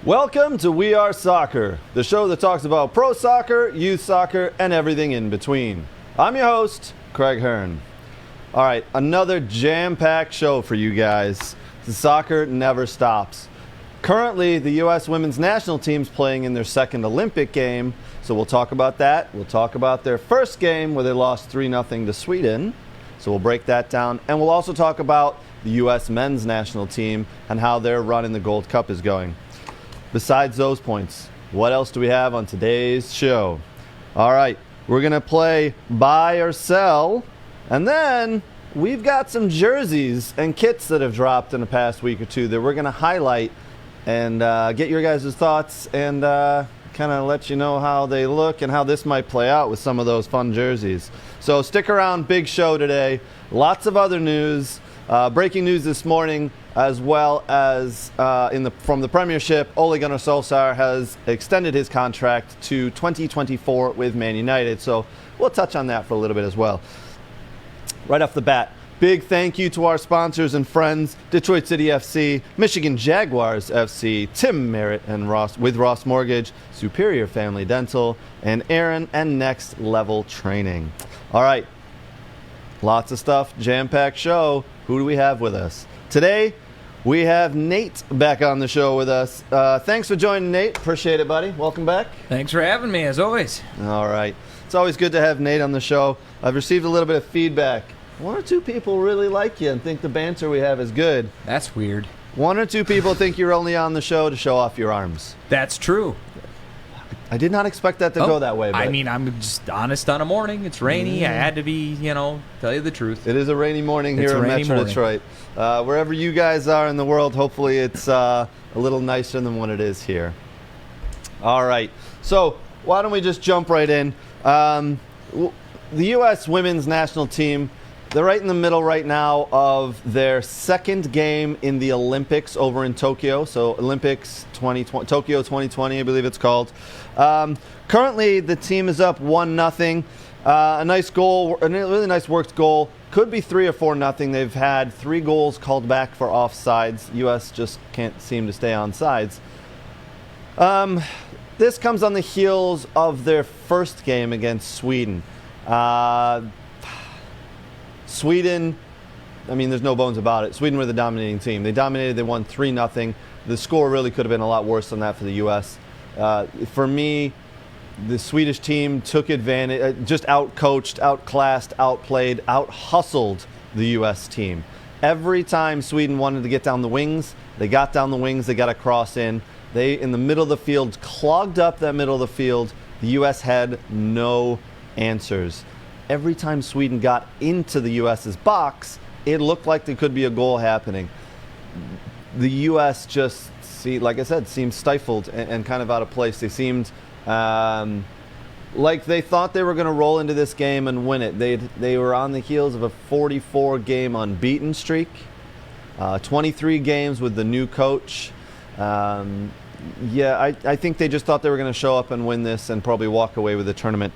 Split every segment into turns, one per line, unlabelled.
Welcome to We Are Soccer, the show that talks about pro soccer, youth soccer, and everything in between. I'm your host, Craig Hearn. All right, another jam-packed show for you guys. The soccer never stops. Currently, the U.S. women's national team's playing in their second Olympic game, so we'll talk about that. We'll talk about their first game where they lost 3-0 to Sweden, so we'll break that down. And we'll also talk about the U.S. men's national team and how their run in the Gold Cup is going. Besides those points, what else do we have on today's show? All right, we're going to play Buy or Sell, and then we've got some jerseys and kits that have dropped in the past week or two that we're going to highlight and get your guys' thoughts and kind of let you know how they look and how this might play out with some of those fun jerseys. So stick around, big show today. Lots of other news. Breaking news this morning, as well as from the Premiership, Ole Gunnar Solskjaer has extended his contract to 2024 with Man United. So we'll touch on that for a little bit as well. Right off the bat, big thank you to our sponsors and friends, Detroit City FC, Michigan Jaguars FC, Tim Merritt and Ross with Ross Mortgage, Superior Family Dental, and Aaron and Next Level Training. All right, lots of stuff, jam-packed show. Who do we have with us? Today, we have Nate back on the show with us. Thanks for joining, Nate. Appreciate it, buddy. Welcome back.
Thanks for having me, as always.
All right. It's always good to have Nate on the show. I've received a little bit of feedback. One or two people really like you and think the banter we have is good.
That's weird.
One or two people think you're only on the show to show off your arms.
That's true.
I did not expect that to go that way. But
I mean, I'm just honest on a morning. It's rainy. I had to be, tell you the truth.
It is a rainy morning here in Metro Detroit. Wherever you guys are in the world, hopefully it's a little nicer than what it is here. All right. So why don't we just jump right in? The U.S. women's national team, they're right in the middle right now of their second game in the Olympics over in Tokyo. So Olympics 2020, Tokyo 2020, I believe it's called. Currently, the team is up 1-0. A nice goal, a really nice worked goal. Could be 3 or 4-0. They've had 3 goals called back for offsides. U.S. just can't seem to stay on sides. This comes on the heels of their first game against Sweden. Sweden, I mean, there's no bones about it. Sweden were the dominating team. They dominated. They won 3-0. The score really could have been a lot worse than that for the U.S. For me, the Swedish team took advantage, just out-coached, outclassed, outplayed, out-hustled the U.S. team. Every time Sweden wanted to get down the wings, they got down the wings, they got a cross in. They, in the middle of the field, clogged up that middle of the field. The U.S. had no answers. Every time Sweden got into the U.S.'s box, it looked like there could be a goal happening. The U.S. just, like I said, seemed stifled and kind of out of place. They seemed like they thought they were going to roll into this game and win it. They were on the heels of a 44-game unbeaten streak, 23 games with the new coach. I think they just thought they were going to show up and win this and probably walk away with the tournament.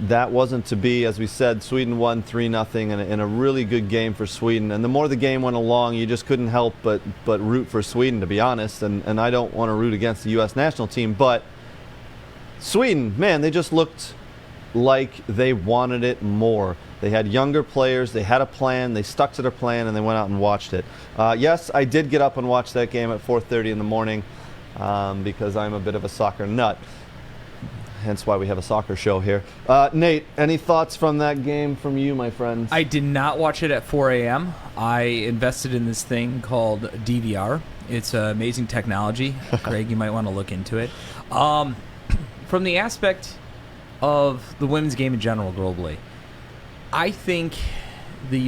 That wasn't to be. As we said, Sweden won 3-0 in a really good game for Sweden. And the more the game went along, you just couldn't help but root for Sweden, to be honest. And I don't want to root against the U.S. national team. But Sweden, man, they just looked like they wanted it more. They had younger players. They had a plan. They stuck to their plan, and they went out and watched it. Yes, I did get up and watch that game at 4:30 in the morning because I'm a bit of a soccer nut. Hence why we have a soccer show here. Nate, any thoughts from that game from you, my friend?
I did not watch it at 4 a.m. I invested in this thing called DVR. It's amazing technology. Craig, you might want to look into it. From the aspect of the women's game in general globally, I think the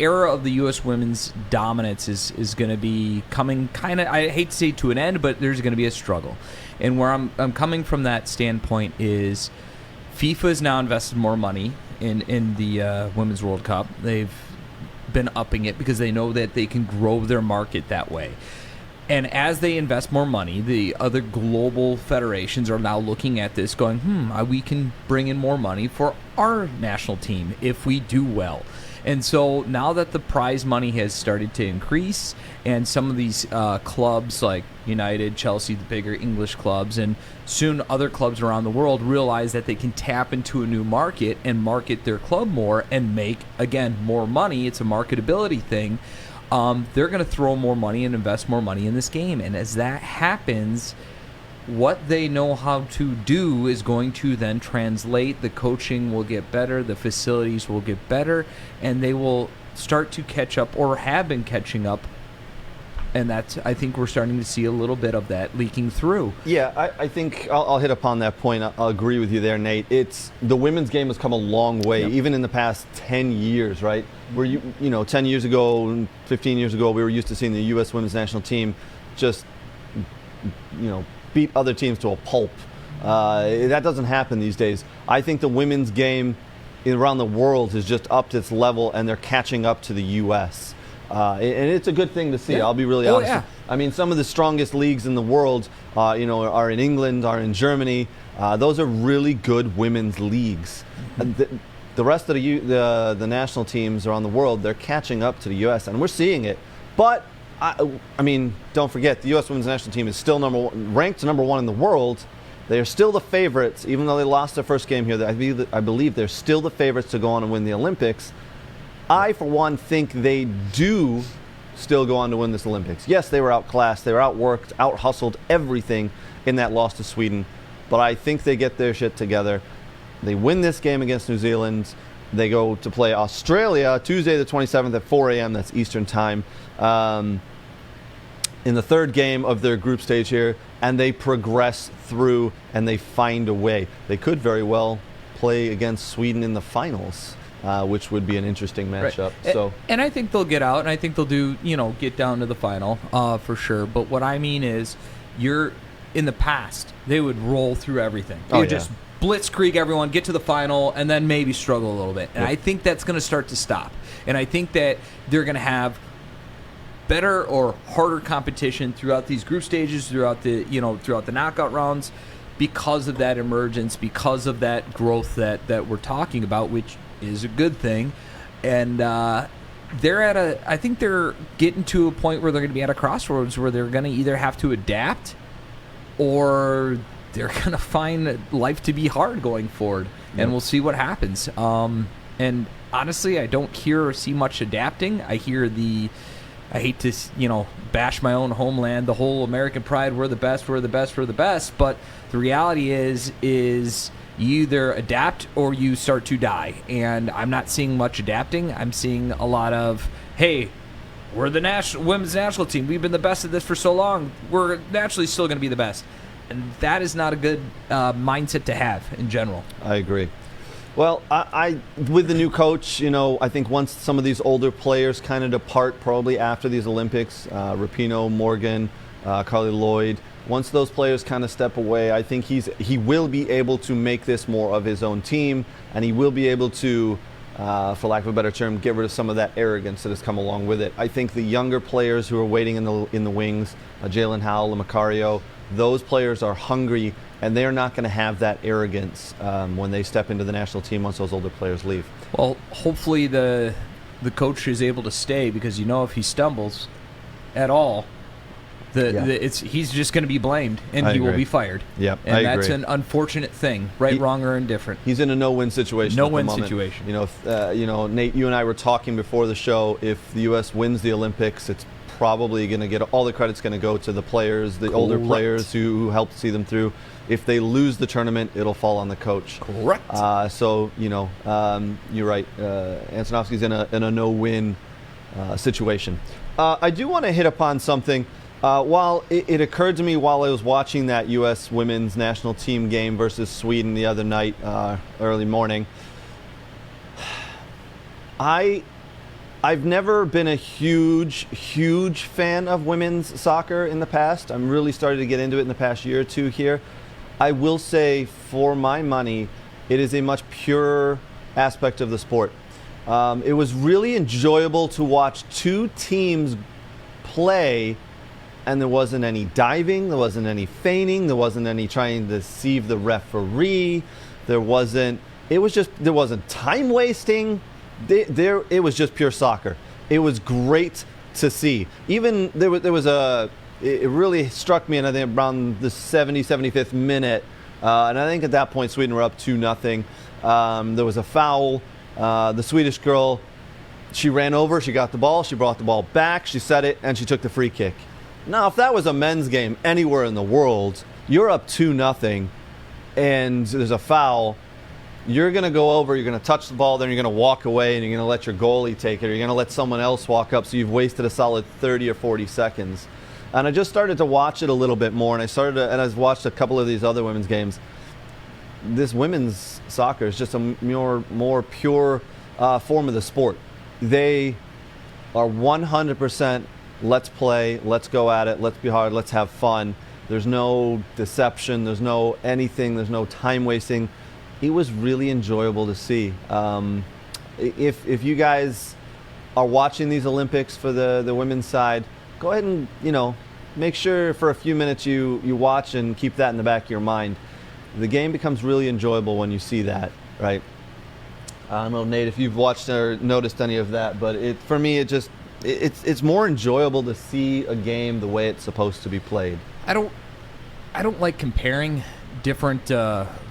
era of the U.S. women's dominance is going to be coming kind of, I hate to say to an end, but there's going to be a struggle. And where I'm coming from that standpoint is FIFA has now invested more money in the Women's World Cup. They've been upping it because they know that they can grow their market that way. And as they invest more money, the other global federations are now looking at this going, we can bring in more money for our national team if we do well. And so now that the prize money has started to increase, and some of these clubs like United, Chelsea, the bigger English clubs, and soon other clubs around the world realize that they can tap into a new market and market their club more and make, again, more money. It's a marketability thing. They're going to throw more money and invest more money in this game. And as that happens, what they know how to do is going to then translate. The coaching will get better, the facilities will get better, and they will start to catch up, or have been catching up. And that's, I think we're starting to see a little bit of that leaking through.
Yeah, I think I'll hit upon that point. I'll agree with you there, Nate. It's the women's game has come a long way,
Yep.
even in the past 10 years, right? Where 10 years ago, 15 years ago, we were used to seeing the U.S. women's national team just, beat other teams to a pulp. That doesn't happen these days. I think the women's game around the world has just upped its level, and they're catching up to the U.S. And it's a good thing to see.
Yeah.
I'll be really honest.
Yeah.
I mean, some of the strongest leagues in the world, are in England, are in Germany. Those are really good women's leagues.
Mm-hmm.
The rest of the national teams around the world, they're catching up to the U.S. and we're seeing it. But I mean, don't forget, the U.S. women's national team is still ranked number one in the world. They are still the favorites, even though they lost their first game here. I believe they're still the favorites to go on and win the Olympics. I, for one, think they do still go on to win this Olympics. Yes, they were outclassed, they were outworked, out-hustled, everything in that loss to Sweden. But I think they get their shit together. They win this game against New Zealand. They go to play Australia Tuesday the 27th at 4 a.m. That's Eastern time. In the third game of their group stage here, and they progress through and they find a way. They could very well play against Sweden in the finals, which would be an interesting matchup.
Right.
So,
and I think they'll get out, and I think they'll do, get down to the final for sure. But what I mean is, in the past, they would roll through everything. They would just blitzkrieg everyone, get to the final, and then maybe struggle a little bit. And I think that's going to start to stop. And I think that they're going to have better or harder competition throughout these group stages, throughout the knockout rounds, because of that emergence, because of that growth that we're talking about, which is a good thing. And I think they're getting to a point where they're going to be at a crossroads where they're going to either have to adapt or they're going to find life to be hard going forward. And we'll see what happens. And honestly, I don't hear or see much adapting. I hear I hate to, bash my own homeland, the whole American pride, we're the best, we're the best, we're the best. But the reality is you either adapt or you start to die. And I'm not seeing much adapting. I'm seeing a lot of, hey, we're the women's national team. We've been the best at this for so long. We're naturally still going to be the best. And that is not a good mindset to have in general.
I agree. Well, I with the new coach, I think once some of these older players kind of depart, probably after these Olympics, Rapinoe, Morgan, Carly Lloyd, once those players kind of step away, I think he will be able to make this more of his own team, and he will be able to, for lack of a better term, get rid of some of that arrogance that has come along with it. I think the younger players who are waiting in the wings, Jalen Howell, Macario, those players are hungry, and they're not going to have that arrogance when they step into the national team once those older players leave.
Well, hopefully the coach is able to stay, because if he stumbles at all, he's just going to be blamed, and he will be fired.
Yep,
and that's an unfortunate thing, right, wrong, or indifferent.
He's in a no-win situation.
No-win situation.
Nate, you and I were talking before the show. If the U.S. wins the Olympics, it's probably going to get all the credit's going to go to the players, the older players who helped see them through. If they lose the tournament, it'll fall on the coach.
Correct.
You're right. Antonovsky's in a no-win situation. I do want to hit upon something. While it occurred to me while I was watching that U.S. women's national team game versus Sweden the other night, early morning, I've never been a huge fan of women's soccer in the past. I'm really starting to get into it in the past year or two here. I will say, for my money, it is a much purer aspect of the sport. It was really enjoyable to watch two teams play, and there wasn't any diving, there wasn't any feigning, there wasn't any trying to deceive the referee. There wasn't time wasting. it was just pure soccer. It was great to see. Even there was it really struck me, and I think around the 75th minute, and I think at that point Sweden were up 2-0. There was a foul. The Swedish girl, she ran over, she got the ball, she brought the ball back, she set it, and she took the free kick. Now, if that was a men's game anywhere in the world, you're up 2-0, and there's a foul, you're going to go over, you're going to touch the ball, then you're going to walk away, and you're going to let your goalie take it, or you're going to let someone else walk up, so you've wasted a solid 30 or 40 seconds. And I just started to watch it a little bit more, and I've watched a couple of these other women's games. This women's soccer is just a more pure form of the sport. They are 100% let's play, let's go at it, let's be hard, let's have fun. There's no deception, there's no anything, there's no time wasting. It was really enjoyable to see. If you guys are watching these Olympics for the women's side, go ahead and make sure for a few minutes you watch and keep that in the back of your mind. The game becomes really enjoyable when you see that, right? I don't know, Nate, if you've watched or noticed any of that, but for me, it's more enjoyable to see a game the way it's supposed to be played.
I don't like comparing different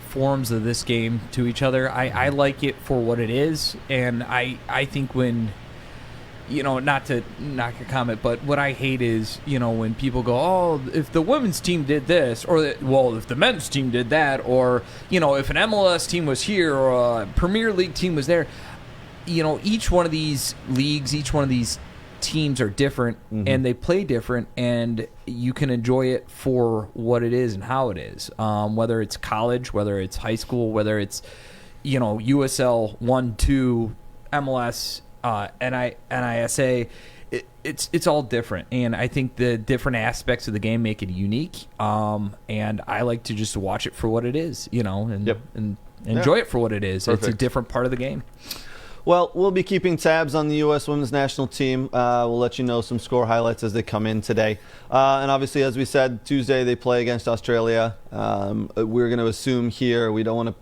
forms of this game to each other. I like it for what it is, and I think when, not to knock your comment, but what I hate is, when people go, oh, if the women's team did this, or, if the men's team did that, or, if an MLS team was here, or a Premier League team was there, each one of these leagues, each one of these teams are different, and they play different, and you can enjoy it for what it is and how it is, whether it's college, whether it's high school, whether it's USL 1-2 MLS, NISA. It's all different, and I think the different aspects of the game make it unique, and I like to just watch it for what it is, and enjoy it for what it is. Perfect. It's a different part of the game.
Well, we'll be keeping tabs on the U.S. women's national team. We'll let you know some score highlights as they come in today. And obviously, as we said, Tuesday they play against Australia. We're going to assume here, we don't want to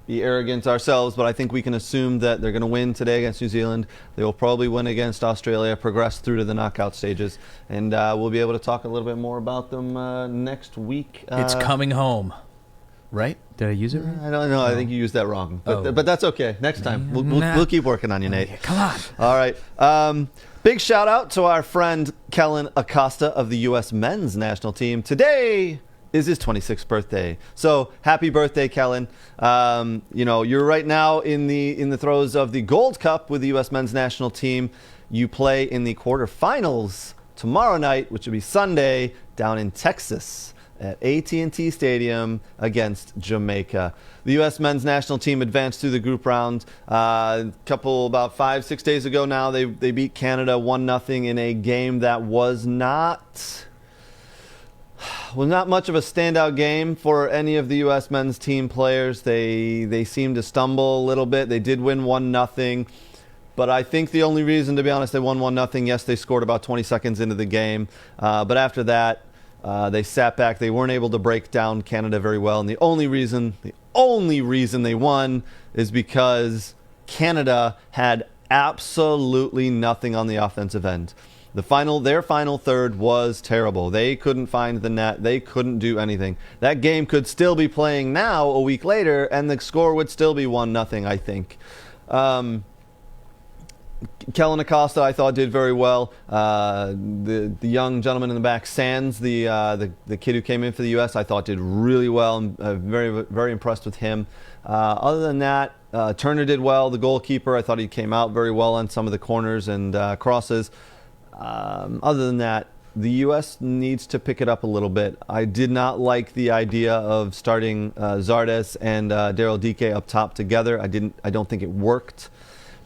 be arrogant ourselves, but I think we can assume that they're going to win today against New Zealand. They will probably win against Australia, progress through to the knockout stages. And we'll be able to talk a little bit more about them next week.
It's coming home. Right? Did I use it right?
I don't know. I think you used that wrong. But that's okay. Next time. We'll keep working on you, Nate.
Okay, come on.
All right. Big shout out to our friend Kellen Acosta of the U.S. men's national team. Today is his 26th birthday. So happy birthday, Kellen. You're right now in the throes of the Gold Cup with the U.S. men's national team. You play in the quarterfinals tomorrow night, which will be Sunday, down in Texas at AT&T Stadium against Jamaica. The U.S. men's national team advanced through the group round about 5-6 days ago now. They beat Canada 1-0 in a game that was not much of a standout game for any of the U.S. men's team players. They seemed to stumble a little bit. They did win 1-0. But I think the only reason, to be honest, they won 1-0, yes, they scored about 20 seconds into the game. But after that, they sat back. They weren't able to break down Canada very well. And the only reason they won is because Canada had absolutely nothing on the offensive end. Their final third was terrible. They couldn't find the net. They couldn't do anything. That game could still be playing now a week later, and the score would still be 1-0, I think. Kellen Acosta, I thought, did very well. The young gentleman in the back, Sands, the kid who came in for the U.S., I thought did really well. I'm very, very impressed with him. Other than that, Turner did well. The goalkeeper, I thought he came out very well on some of the corners and crosses. Other than that, the U.S. needs to pick it up a little bit. I did not like the idea of starting Zardes and Daryl Dike up top together. I don't think it worked.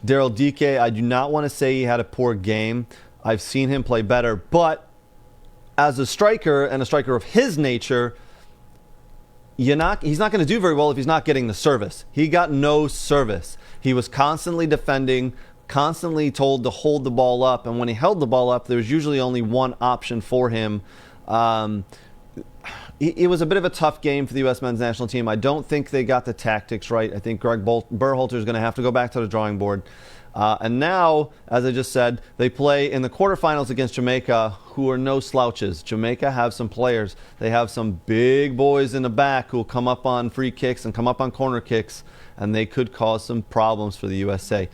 Daryl Dike, I do not want to say he had a poor game. I've seen him play better, but as a striker and a striker of his nature, he's not going to do very well if he's not getting the service. He got no service. He was constantly defending, constantly told to hold the ball up, and when he held the ball up, there was usually only one option for him. It was a bit of a tough game for the U.S. men's national team. I don't think they got the tactics right. I think Greg Berhalter is going to have to go back to the drawing board. And now, as I just said, they play in the quarterfinals against Jamaica, who are no slouches. Jamaica have some players. They have some big boys in the back who will come up on free kicks and come up on corner kicks, and they could cause some problems for the USA.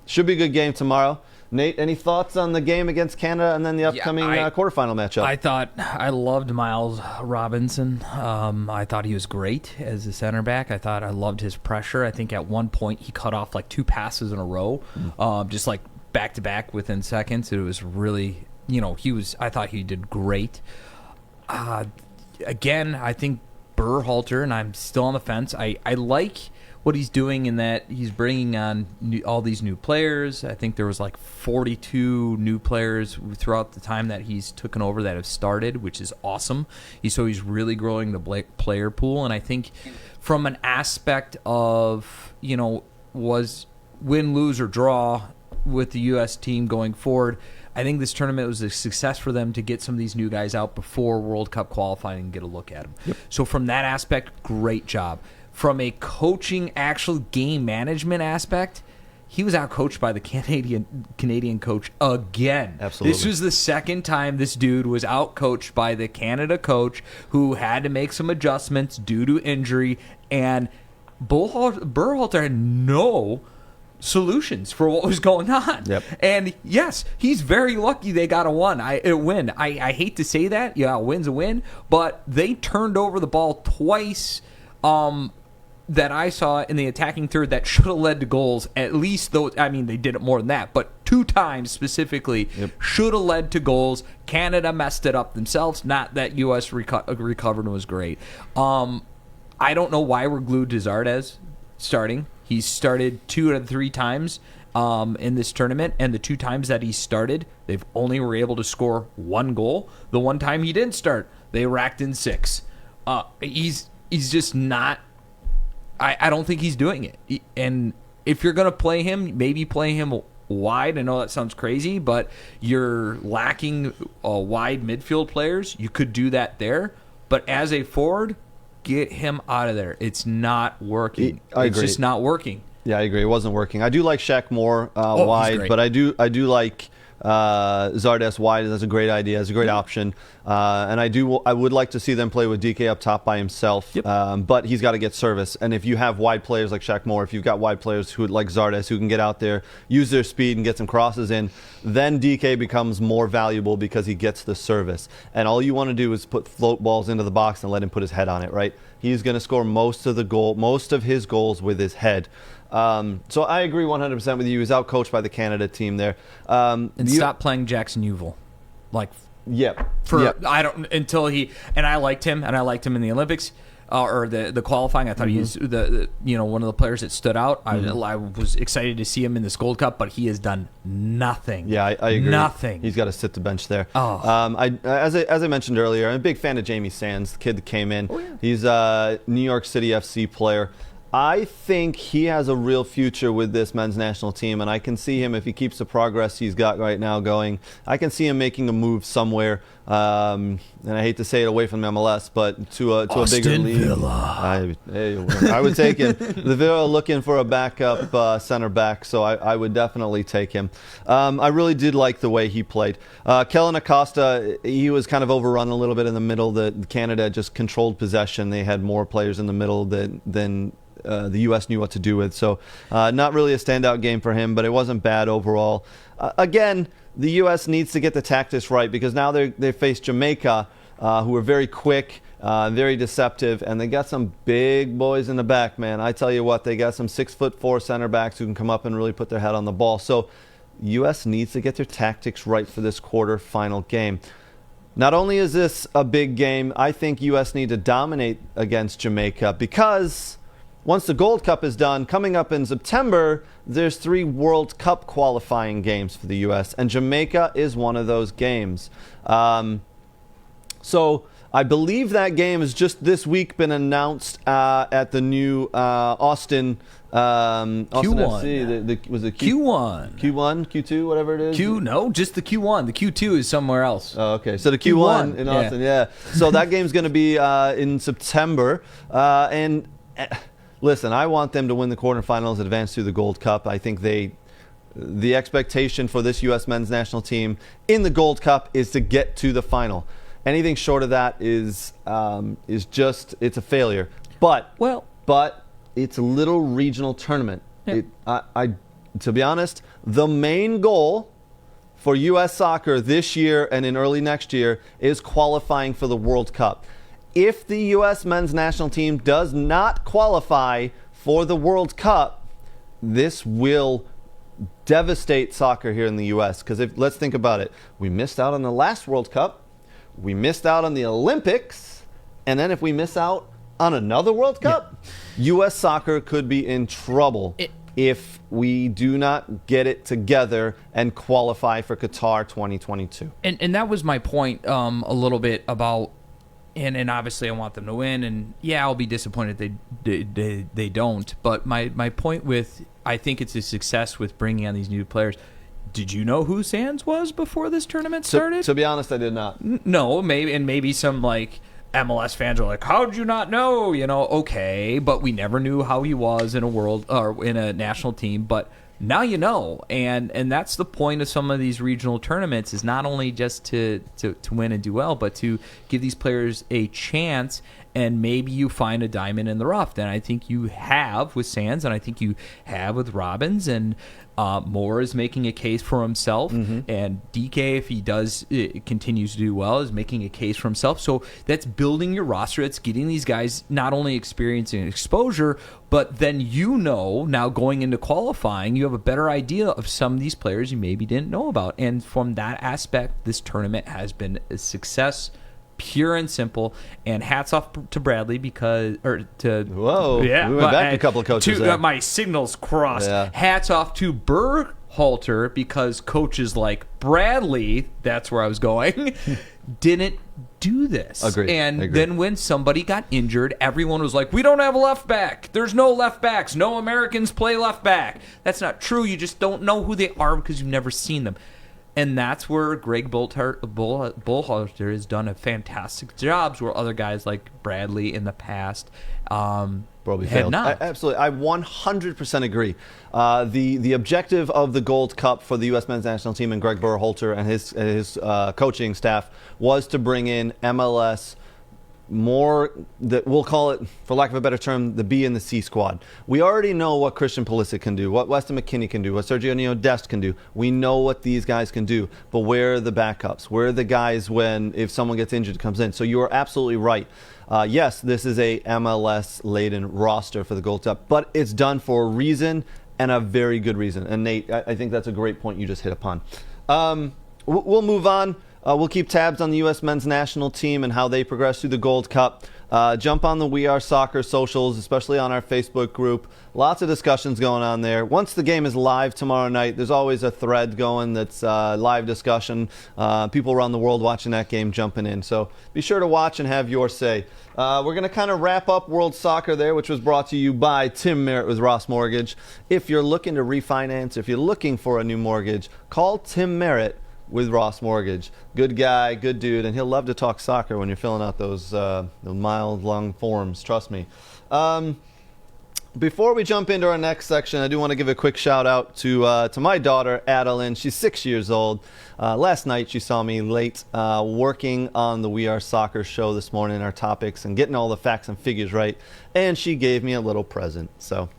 Should be a good game tomorrow. Nate, any thoughts on the game against Canada and then the upcoming quarterfinal matchup?
I loved Miles Robinson. I thought he was great as a center back. I loved his pressure. I think at one point he cut off like 2 passes in a row, just like back to back within seconds. It was really, I thought he did great. Again, I think Berhalter, and I'm still on the fence. I like what he's doing in that he's bringing on all these new players. I think there was like 42 new players throughout the time that he's taken over that have started, which is awesome. So he's really growing the player pool. And I think from an aspect of, was win, lose, or draw with the U.S. team going forward, I think this tournament was a success for them to get some of these new guys out before World Cup qualifying and get a look at them. Yep. So from that aspect, great job. From a coaching, actual game management aspect, he was outcoached by the Canadian coach again.
Absolutely.
This was the second time this dude was outcoached by the Canada coach, who had to make some adjustments due to injury, and Berhalter had no solutions for what was going on.
Yep.
And yes, he's very lucky they got a win. I hate to say that. Yeah, a win's a win, but they turned over the ball twice that I saw in the attacking third that should have led to goals. At least, though, I mean, they did it more than that, but 2 times specifically should have led to goals. Canada messed it up themselves. Not that U.S. recovered and was great. I don't know why we're glued to Zardes starting. He's started 2 out of 3 times in this tournament, and the 2 times that he started, they've only were able to score 1 goal. The 1 time he didn't start, they racked in 6. He's just not. I don't think he's doing it. And if you're going to play him, maybe play him wide. I know that sounds crazy, but you're lacking wide midfield players. You could do that there. But as a forward, get him out of there. It's not working. It's just not working.
Yeah, I agree. It wasn't working. I do like Shaq more wide, but I do like Zardes wide. That's a great idea. It's a great option. And I would like to see them play with DK up top by himself. Yep. But he's got to get service. And if you have wide players like Shaq Moore, if you've got wide players who like Zardes who can get out there, use their speed and get some crosses in, then DK becomes more valuable because he gets the service. And all you want to do is put float balls into the box and let him put his head on it, right? He's going to score most of his goals with his head. So I agree 100% with you. He's outcoached by the Canada team there.
Stop playing Jackson Uville.
I
don't until he and I liked him in the Olympics or the qualifying. I thought he was the one of the players that stood out. I was excited to see him in this Gold Cup, but he has done nothing.
Yeah, I agree.
Nothing.
He's got to sit the bench there.
Oh.
As I mentioned earlier, I'm a big fan of Jamie Sands, the kid that came in. Oh, yeah. He's a New York City FC player. I think he has a real future with this men's national team, and I can see him, if he keeps the progress he's got right now going, I can see him making a move somewhere, and I hate to say it, away from MLS, but to a bigger league.
Villa.
I would take him. The Villa looking for a backup center back, so I would definitely take him. I really did like the way he played. Kellen Acosta, he was kind of overrun a little bit in the middle. Canada just controlled possession. They had more players in the middle than the U.S. knew what to do with. So not really a standout game for him, but it wasn't bad overall. Again, the U.S. needs to get the tactics right, because now they face Jamaica, who are very quick, very deceptive, and they got some big boys in the back, man. I tell you what, they got some 6'4" center backs who can come up and really put their head on the ball. So U.S. needs to get their tactics right for this quarterfinal game. Not only is this a big game, I think U.S. need to dominate against Jamaica, because once the Gold Cup is done, coming up in September, there's 3 World Cup qualifying games for the U.S., and Jamaica is one of those games. So I believe that game has just this week been announced at the new Austin
Q1.
FC. Was it
Q1?
Q1, Q2, whatever it is?
No, just the Q1. The Q2 is somewhere else.
Oh, okay. So the Q1 in Austin, yeah. So that game's going to be in September. Listen, I want them to win the quarterfinals, advance through the Gold Cup. I think they the expectation for this U.S. men's national team in the Gold Cup is to get to the final. Anything short of that is just, it's a failure. But it's a little regional tournament.
Yeah.
To be honest, the main goal for U.S. soccer this year and in early next year is qualifying for the World Cup. If the U.S. men's national team does not qualify for the World Cup, this will devastate soccer here in the U.S. Because let's think about it. We missed out on the last World Cup. We missed out on the Olympics. And then if we miss out on another World Cup, U.S. soccer could be in trouble if we do not get it together and qualify for Qatar 2022.
And that was my point a little bit about, and obviously I want them to win, and I'll be disappointed they don't. But my point with, I think it's a success with bringing on these new players. Did you know who Sands was before this tournament started?
To be honest, I did not.
No, maybe some like MLS fans are like, "How'd you not know?" Okay, but we never knew how he was in a world or in a national team. But now you know, and that's the point of some of these regional tournaments, is not only just to win and do well, but to give these players a chance. And maybe you find a diamond in the rough. And I think you have with Sands, and I think you have with Robbins, and Moore is making a case for himself, and DK, if he continues to do well, is making a case for himself. So that's building your roster. It's getting these guys not only experience and exposure, but then now going into qualifying, you have a better idea of some of these players you maybe didn't know about. And from that aspect, this tournament has been a success. Pure and simple, and hats off to Bradley
we went back a couple of coaches there.
My signals crossed. Hats off to Berhalter, because coaches like Bradley, that's where I was going, didn't do this.
Agreed.
Then when somebody got injured, everyone was like, we don't have a left back. There's no left backs. No Americans play left back. That's not true. You just don't know who they are because you've never seen them. And that's where Greg Berhalter has done a fantastic job, where other guys like Bradley in the past
probably
had
failed.
not.
Absolutely. I 100% agree. The objective of the Gold Cup for the U.S. men's national team and Greg Berhalter and his coaching staff was to bring in MLS more, that we'll call it, for lack of a better term, the B and the C squad. We already know what Christian Pulisic can do, what Weston McKennie can do, what Sergio Dest can do. We know what these guys can do, but where are the backups? Where are the guys if someone gets injured, comes in? So you are absolutely right. Yes, this is a MLS-laden roster for the Gold Cup, but it's done for a reason, and a very good reason. And Nate, I think that's a great point you just hit upon. We'll move on. We'll keep tabs on the U.S. men's national team and how they progress through the Gold Cup. Jump on the We Are Soccer socials, especially on our Facebook group. Lots of discussions going on there. Once the game is live tomorrow night, there's always a thread going that's live discussion. People around the world watching that game jumping in. So be sure to watch and have your say. We're going to kind of wrap up World Soccer there, which was brought to you by Tim Merritt with Ross Mortgage. If you're looking to refinance, if you're looking for a new mortgage, call Tim Merritt with Ross Mortgage. Good guy, good dude, and he'll love to talk soccer when you're filling out those mile-long forms, trust me. Before we jump into our next section, I do want to give a quick shout-out to my daughter, Adeline. She's 6 years old. Last night, she saw me late working on the We Are Soccer show this morning, our topics, and getting all the facts and figures right, and she gave me a little present. So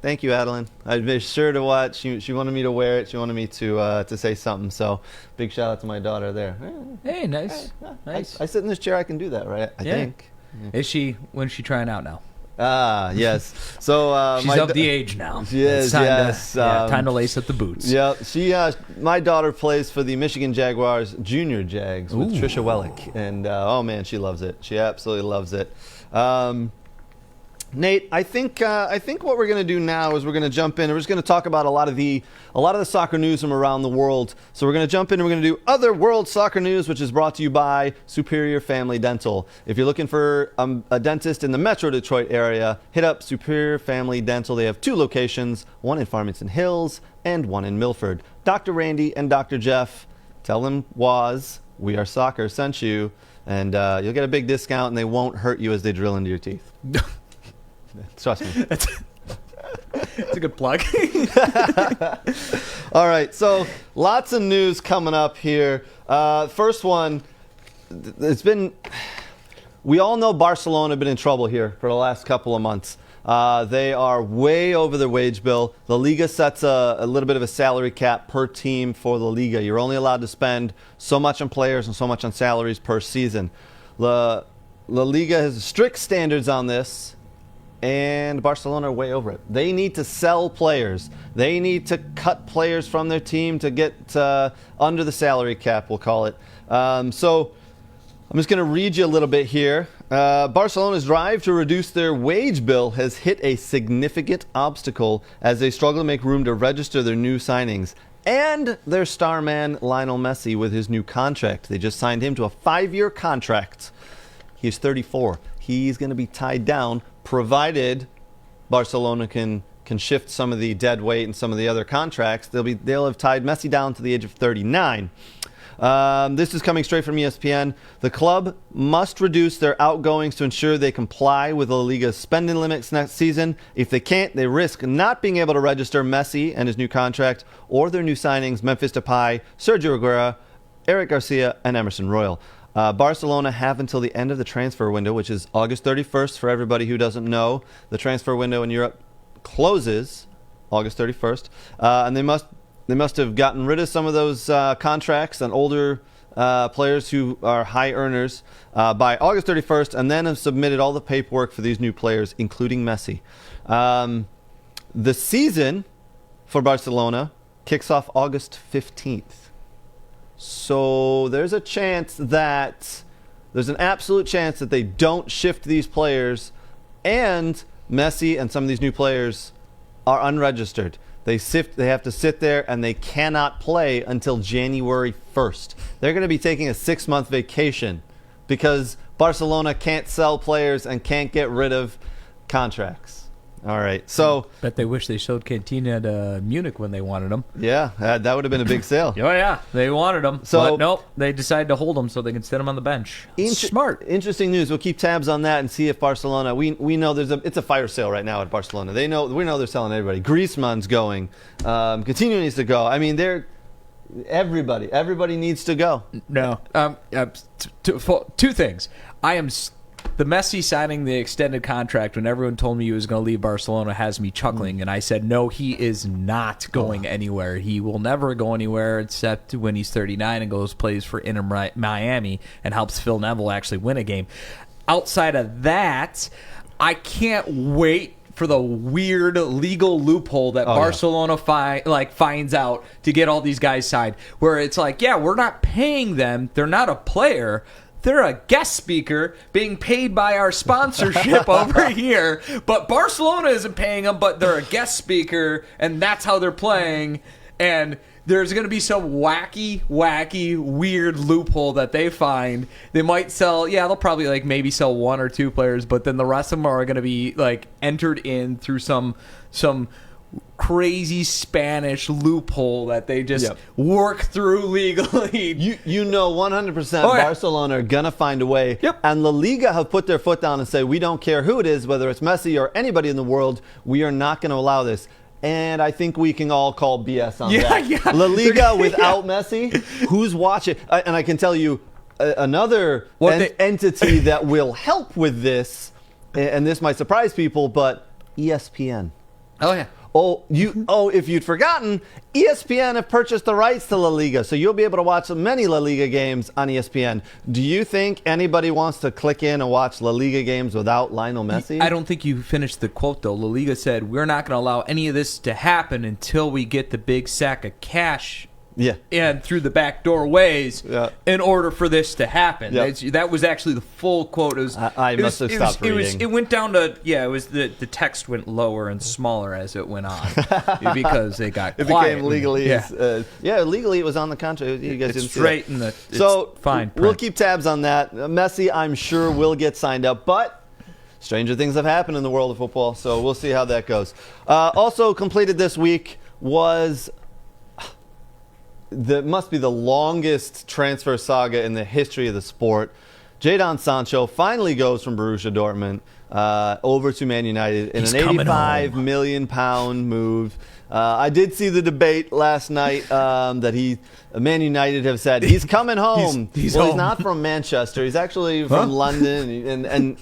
thank you, Adeline. I made sure to watch. She wanted me to wear it. She wanted me to say something. So big shout out to my daughter there.
Hey, nice. Nice.
I sit in this chair. I can do that, right? I think.
When's she trying out now?
Yes. So
she's of the age now.
She is.
Time to lace up the boots.
Yeah. My daughter plays for the Michigan Jaguars Junior Jags with Trisha Wellick, and oh man, she loves it. She absolutely loves it. Nate, I think what we're going to do now is we're going to jump in and we're just going to talk about a lot of the soccer news from around the world. So we're going to jump in and we're going to do other world soccer news, which is brought to you by Superior Family Dental. If you're looking for a dentist in the Metro Detroit area, hit up Superior Family Dental. They have 2 locations, one in Farmington Hills and one in Milford. Dr. Randy and Dr. Jeff, tell them We Are Soccer sent you, and you'll get a big discount and they won't hurt you as they drill into your teeth. Trust me.
It's a good plug.
All right, so lots of news coming up here. First one, we all know Barcelona have been in trouble here for the last couple of months. They are way over their wage bill. La Liga sets a little bit of a salary cap per team for La Liga. You're only allowed to spend so much on players and so much on salaries per season. La Liga has strict standards on this, and Barcelona are way over it. They need to sell players. They need to cut players from their team to get under the salary cap, we'll call it. So I'm just going to read you a little bit here. Barcelona's drive to reduce their wage bill has hit a significant obstacle as they struggle to make room to register their new signings and their star man Lionel Messi with his new contract. They just signed him to a 5-year contract. He's 34. He's going to be tied down, provided Barcelona can shift some of the dead weight and some of the other contracts. They'll have tied Messi down to the age of 39. This is coming straight from ESPN. The club must reduce their outgoings to ensure they comply with La Liga's spending limits next season. If they can't, they risk not being able to register Messi and his new contract or their new signings, Memphis Depay, Sergio Aguero, Eric Garcia, and Emerson Royal. Barcelona have until the end of the transfer window, which is August 31st. For everybody who doesn't know, the transfer window in Europe closes August 31st, and they must have gotten rid of some of those contracts and older players who are high earners by August 31st, and then have submitted all the paperwork for these new players, including Messi. The season for Barcelona kicks off August 15th. So there's an absolute chance that they don't shift these players, and Messi and some of these new players are unregistered. They have to sit there, and they cannot play until January 1st. They're going to be taking a 6-month vacation because Barcelona can't sell players and can't get rid of contracts. All right, so
Bet they wish they showed Cantina to Munich when they wanted them.
yeah, that would have been a big sale.
Oh yeah, they wanted them.
So-
But nope, they decided to hold them so they can sit them on the bench. Smart.
Interesting news. We'll keep tabs on that and see if Barcelona. We know it's a fire sale right now at Barcelona. We know they're selling everybody. Griezmann's going. Coutinho needs to go. I mean, everybody needs to go.
No. Two things. The Messi signing the extended contract when everyone told me he was going to leave Barcelona has me chuckling, and I said, no, he is not going anywhere. He will never go anywhere except when he's 39 and plays for Inter Miami and helps Phil Neville actually win a game. Outside of that, I can't wait for the weird legal loophole that Barcelona finds out to get all these guys signed, where it's like, yeah, we're not paying them. They're not a player. They're a guest speaker being paid by our sponsorship over here, but Barcelona isn't paying them, but they're a guest speaker, and that's how they're playing. And there's going to be some wacky, weird loophole that they find. They might sell, they'll probably maybe sell 1 or 2 players, but then the rest of them are going to be entered in through some crazy Spanish loophole that they just work through legally.
You know 100% Barcelona are going to find a way.
Yep.
And La Liga have put their foot down and say, we don't care who it is, whether it's Messi or anybody in the world, we are not going to allow this. And I think we can all call BS on that.
Yeah.
La Liga without Messi, who's watching? And I can tell you another entity that will help with this, and this might surprise people, but ESPN.
Oh, yeah.
If you'd forgotten, ESPN have purchased the rights to La Liga, so you'll be able to watch many La Liga games on ESPN. Do you think anybody wants to click in and watch La Liga games without Lionel Messi?
I don't think you finished the quote, though. La Liga said, we're not going to allow any of this to happen until we get the big sack of cash and through the back doorways in order for this to happen. That was actually the full quote.
I must have stopped reading.
It went down to, it was the text went lower and smaller as it went on because they got
it
quiet.
became legally. Legally it was on the contract. You guys didn't see
straight
that.
So fine.
We'll keep tabs on that. Messi, I'm sure, will get signed up, but stranger things have happened in the world of football, so we'll see how that goes. Also completed this week was must be the longest transfer saga in the history of the sport. Jadon Sancho finally goes from Borussia Dortmund over to Man United in
He's
an
coming
£85
home.
million move. I did see the debate last night that Man United have said he's coming home.
He's
He's
home.
not from Manchester. He's actually from London, and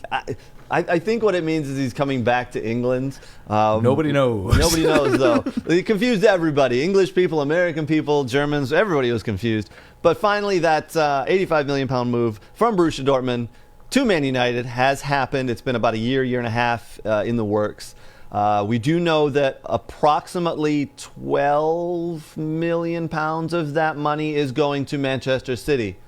I think what it means is he's coming back to England.
Nobody knows.
Nobody knows, though. He confused everybody. English people, American people, Germans, everybody was confused. But finally, that £85 million move from Borussia Dortmund to Man United has happened. It's been about a year and a half in the works. We do know that approximately £12 million of that money is going to Manchester City.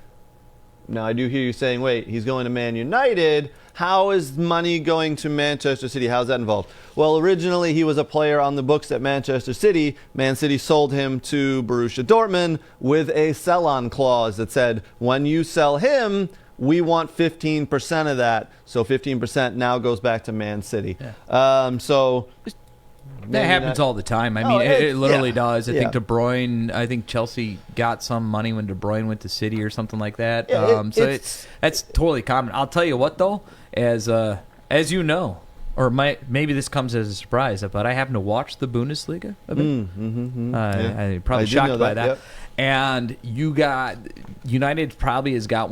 Now, I do hear you saying, wait, he's going to Man United. How is money going to Manchester City? How's that involved? Well, originally he was a player on the books at Manchester City. Man City sold him to Borussia Dortmund with a sell-on clause that said, when you sell him, we want 15% of that. So 15% now goes back to Man City.
Yeah.
So
That happens all the time. I mean, it literally does. I think
Yeah.
De Bruyne, I think Chelsea got some money when De Bruyne went to City or something like that.
Yeah,
That's totally common. I'll tell you what, though, as you know, or maybe this comes as a surprise, but I happen to watch the Bundesliga a bit. I'm probably
I did know
shocked by that.
Yep.
And United probably has got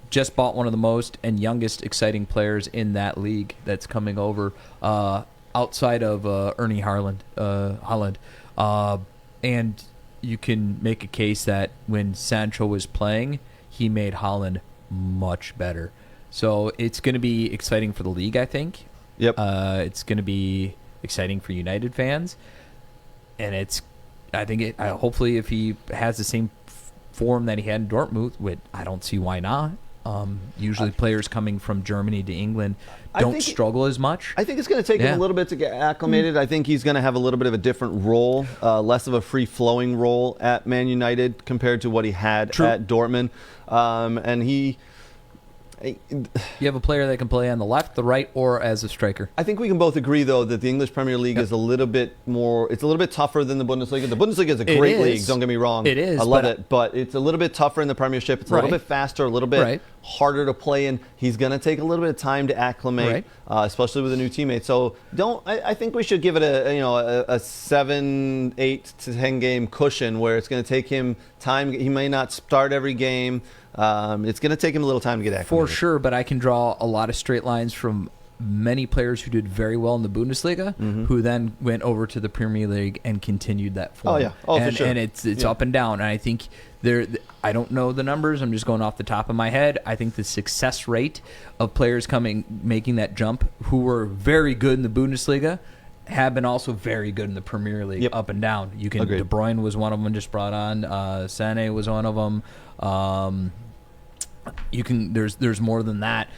just bought one of the most and youngest exciting players in that league that's coming over. Outside of Ernie Haaland. And you can make a case that when Sancho was playing, he made Haaland much better. So it's going to be exciting for the league, I think.
Yep.
It's going to be exciting for United fans. And hopefully if he has the same form that he had in Dortmund, I don't see why not. Usually players coming from Germany to England don't struggle as much.
I think it's going to take him a little bit to get acclimated. I think he's going to have a little bit of a different role, less of a free-flowing role at Man United compared to what he had at Dortmund.
You have a player that can play on the left, the right, or as a striker.
I think we can both agree, though, that the English Premier League is a little bit tougher than the Bundesliga. The Bundesliga is a great league, don't get me wrong.
It is.
I love it, but it's a little bit tougher in the Premiership. It's a little bit faster, a little bit harder to play in. He's going to take a little bit of time to acclimate, especially with a new teammate. So I think we should give it a 7, 8 to 10 game cushion where it's going to take him time. He may not start every game. It's going to take him a little time to get acclimated.
For sure, but I can draw a lot of straight lines from many players who did very well in the Bundesliga, who then went over to the Premier League and continued that form.
Oh, yeah. For sure.
And it's up and down. And I think I don't know the numbers. I'm just going off the top of my head. I think the success rate of players making that jump who were very good in the Bundesliga have been also very good in the Premier League, up and down.
Agreed.
De Bruyne was one of them just brought on. Sané was one of them. There's more than that.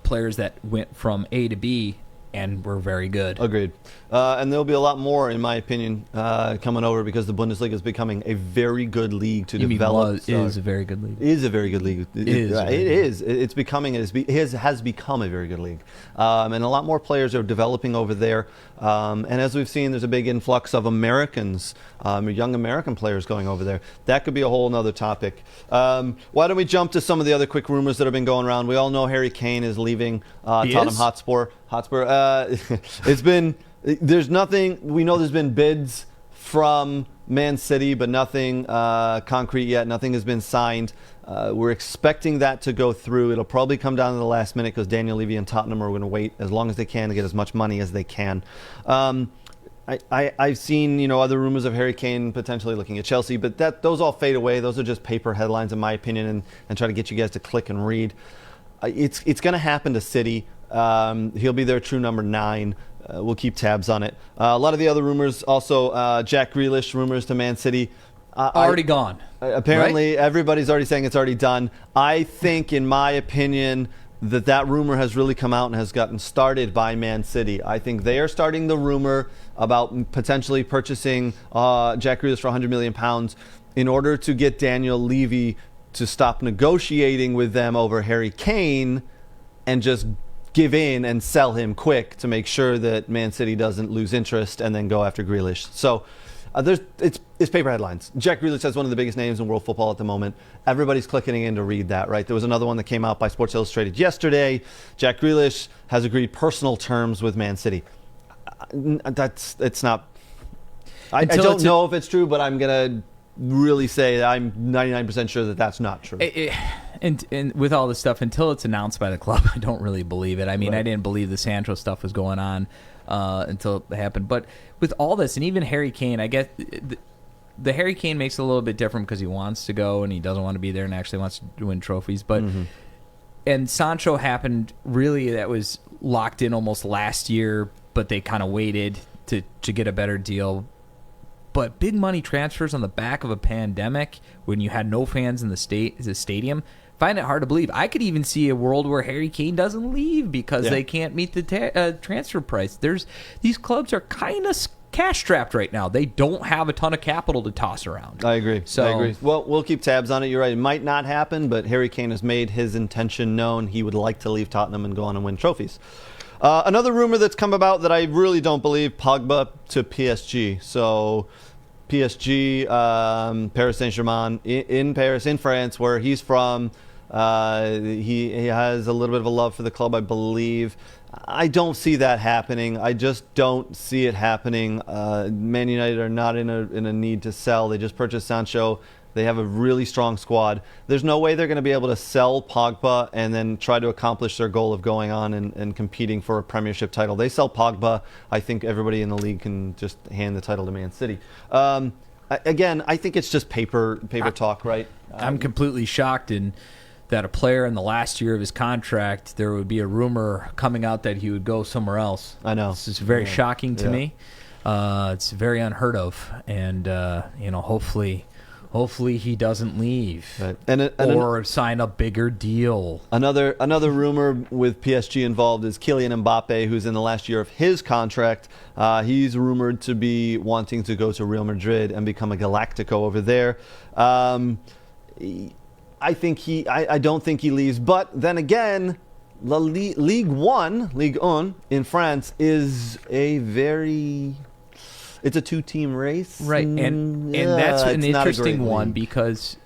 Players that went from A to B and were very good.
Agreed. And there'll be a lot more, in my opinion, coming over because the Bundesliga is becoming a very good league to develop.
It is a very good league.
It is a very good league. It is. It's becoming. It has become a very good league, and a lot more players are developing over there. And as we've seen, there's a big influx of Americans, young American players going over there. That could be a whole other topic. Why don't we jump to some of the other quick rumors that have been going around? We all know Harry Kane is leaving Tottenham Hotspur. It's been. There's nothing. We know there's been bids from Man City, but nothing concrete yet. Nothing has been signed. We're expecting that to go through. It'll probably come down to the last minute because Daniel Levy and Tottenham are going to wait as long as they can to get as much money as they can. I've seen other rumors of Harry Kane potentially looking at Chelsea, but those all fade away. Those are just paper headlines, in my opinion, and try to get you guys to click and read. It's going to happen to City. He'll be their true number 9. We'll keep tabs on it. A lot of the other rumors also, Jack Grealish rumors to Man City.
Already gone.
Apparently, everybody's already saying it's already done. I think, in my opinion, that rumor has really come out and has gotten started by Man City. I think they are starting the rumor about potentially purchasing Jack Grealish for £100 million in order to get Daniel Levy to stop negotiating with them over Harry Kane and just give in and sell him quick to make sure that Man City doesn't lose interest and then go after Grealish. So It's paper headlines. Jack Grealish has one of the biggest names in world football at the moment. Everybody's clicking in to read that, right? There was another one that came out by Sports Illustrated yesterday. Jack Grealish has agreed personal terms with Man City. It's not. I don't know if it's true, but I'm gonna really say that I'm 99% sure that that's not true.
And with all this stuff, until it's announced by the club, I don't really believe it. I mean, I didn't believe the Sancho stuff was going on until it happened. But with all this, and even Harry Kane, I guess the Harry Kane makes it a little bit different because he wants to go and he doesn't want to be there and actually wants to win trophies. But and Sancho happened, really, that was locked in almost last year, but they kind of waited to get a better deal. But big money transfers on the back of a pandemic when you had no fans in the stadium, find it hard to believe. I could even see a world where Harry Kane doesn't leave because they can't meet the transfer price. These clubs are kind of cash strapped right now. They don't have a ton of capital to toss around.
I agree. Well, we'll keep tabs on it. You're right. It might not happen, but Harry Kane has made his intention known. He would like to leave Tottenham and go on and win trophies. Another rumor that's come about that I really don't believe, Pogba to PSG. So PSG, Paris Saint-Germain, in Paris, in France, where he's from. He has a little bit of a love for the club, I believe. I don't see that happening. I just don't see it happening. Man United are not in a need to sell. They just purchased Sancho. They have a really strong squad. There's no way they're going to be able to sell Pogba and then try to accomplish their goal of going on and competing for a Premiership title. They sell Pogba, I think everybody in the league can just hand the title to Man City. Again, I think it's just paper talk, right?
I'm completely shocked that a player in the last year of his contract, there would be a rumor coming out that he would go somewhere else.
I know.
This is very shocking to me. It's very unheard of, and hopefully he doesn't leave, right. or sign a bigger deal.
Another rumor with PSG involved is Kylian Mbappe, who's in the last year of his contract. He's rumored to be wanting to go to Real Madrid and become a Galactico over there. I don't think he leaves, but then again, Ligue 1 in France is it's a two-team race.
Right, and that's an interesting one because